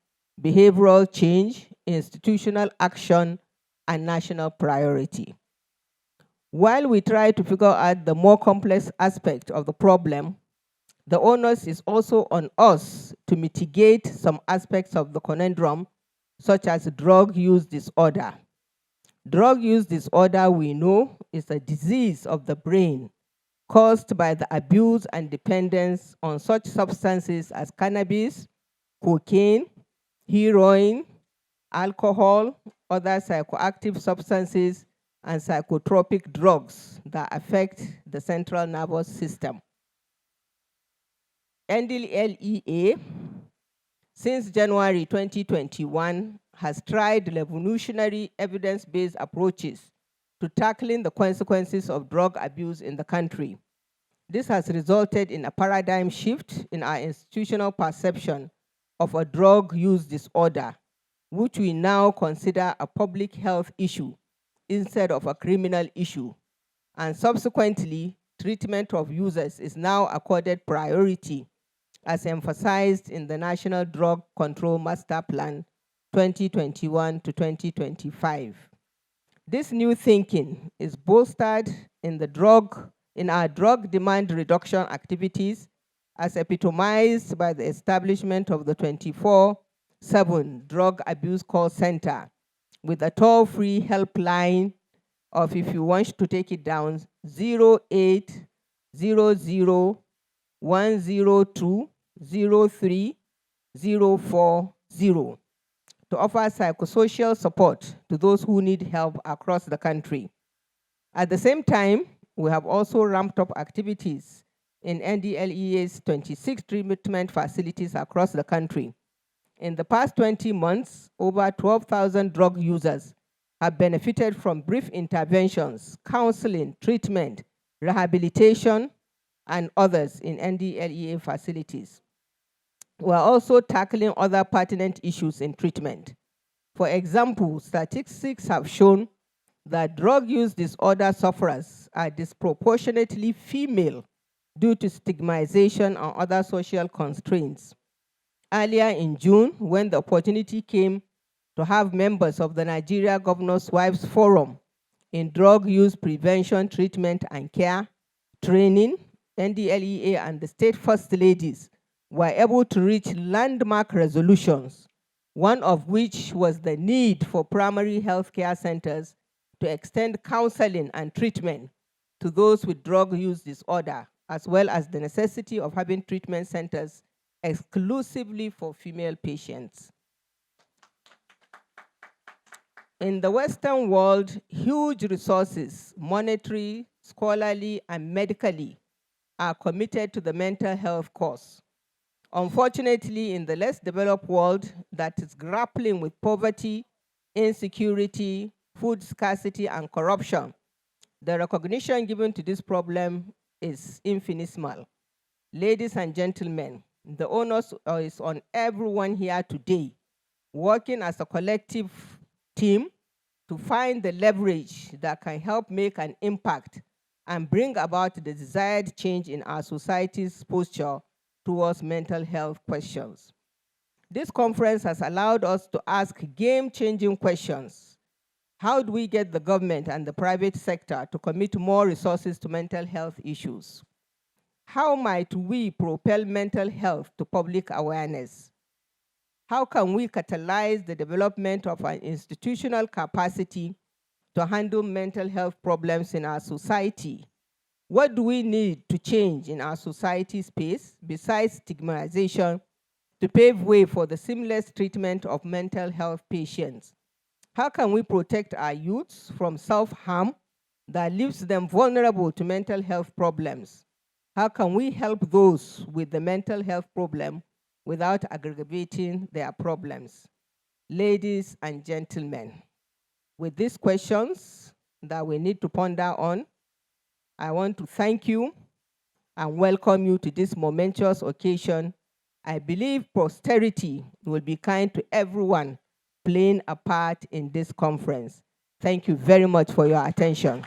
behavioral change, institutional action, and national priority. While we try to figure out the more complex aspect of the problem, the onus is also on us to mitigate some aspects of the conundrum, such as drug use disorder. Drug use disorder, we know, is a disease of the brain caused by the abuse and dependence on such substances as cannabis, cocaine, heroin, alcohol, other psychoactive substances, and psychotropic drugs that affect the central nervous system. NDLEA, since January 2021, has tried revolutionary evidence-based approaches to tackling the consequences of drug abuse in the country. This has resulted in a paradigm shift in our institutional perception of a drug use disorder, which we now consider a public health issue instead of a criminal issue. And subsequently, treatment of users is now accorded priority, as emphasized in the National Drug Control Master Plan 2021 to 2025. This new thinking is bolstered in our drug demand reduction activities, as epitomized by the establishment of the 24/7 Drug Abuse Call Center, with a toll-free helpline of, if you want to take it down, 0800-102-03040, to offer psychosocial support to those who need help across the country. At the same time, we have also ramped up activities in NDLEA's 26 treatment facilities across the country. In the past 20 months, over 12,000 drug users have benefited from brief interventions, counseling, treatment, rehabilitation, and others in NDLEA facilities. We are also tackling other pertinent issues in treatment. For example, statistics have shown that drug use disorder sufferers are disproportionately female due to stigmatization and other social constraints. Earlier in June, when the opportunity came to have members of the Nigeria Governors' Wives Forum in drug use prevention, treatment, and care training, NDLEA and the state first ladies were able to reach landmark resolutions, one of which was the need for primary health care centers to extend counseling and treatment to those with drug use disorder, as well as the necessity of having treatment centers exclusively for female patients. In the Western world, huge resources, monetary, scholarly, and medically, are committed to the mental health cause. Unfortunately, in the less developed world that is grappling with poverty, insecurity, food scarcity, and corruption, the recognition given to this problem is infinitesimal. Ladies and gentlemen, the onus is on everyone here today, working as a collective team to find the leverage that can help make an impact and bring about the desired change in our society's posture towards mental health questions. This conference has allowed us to ask game-changing questions. How do we get the government and the private sector to commit more resources to mental health issues? How might we propel mental health to public awareness? How can we catalyze the development of an institutional capacity to handle mental health problems in our society? What do we need to change in our society space besides stigmatization to pave way for the seamless treatment of mental health patients? How can we protect our youths from self-harm that leaves them vulnerable to mental health problems? How can we help those with the mental health problem without aggravating their problems? Ladies and gentlemen, with these questions that we need to ponder on, I want to thank you and welcome you to this momentous occasion. I believe posterity will be kind to everyone playing a part in this conference. Thank you very much for your attention.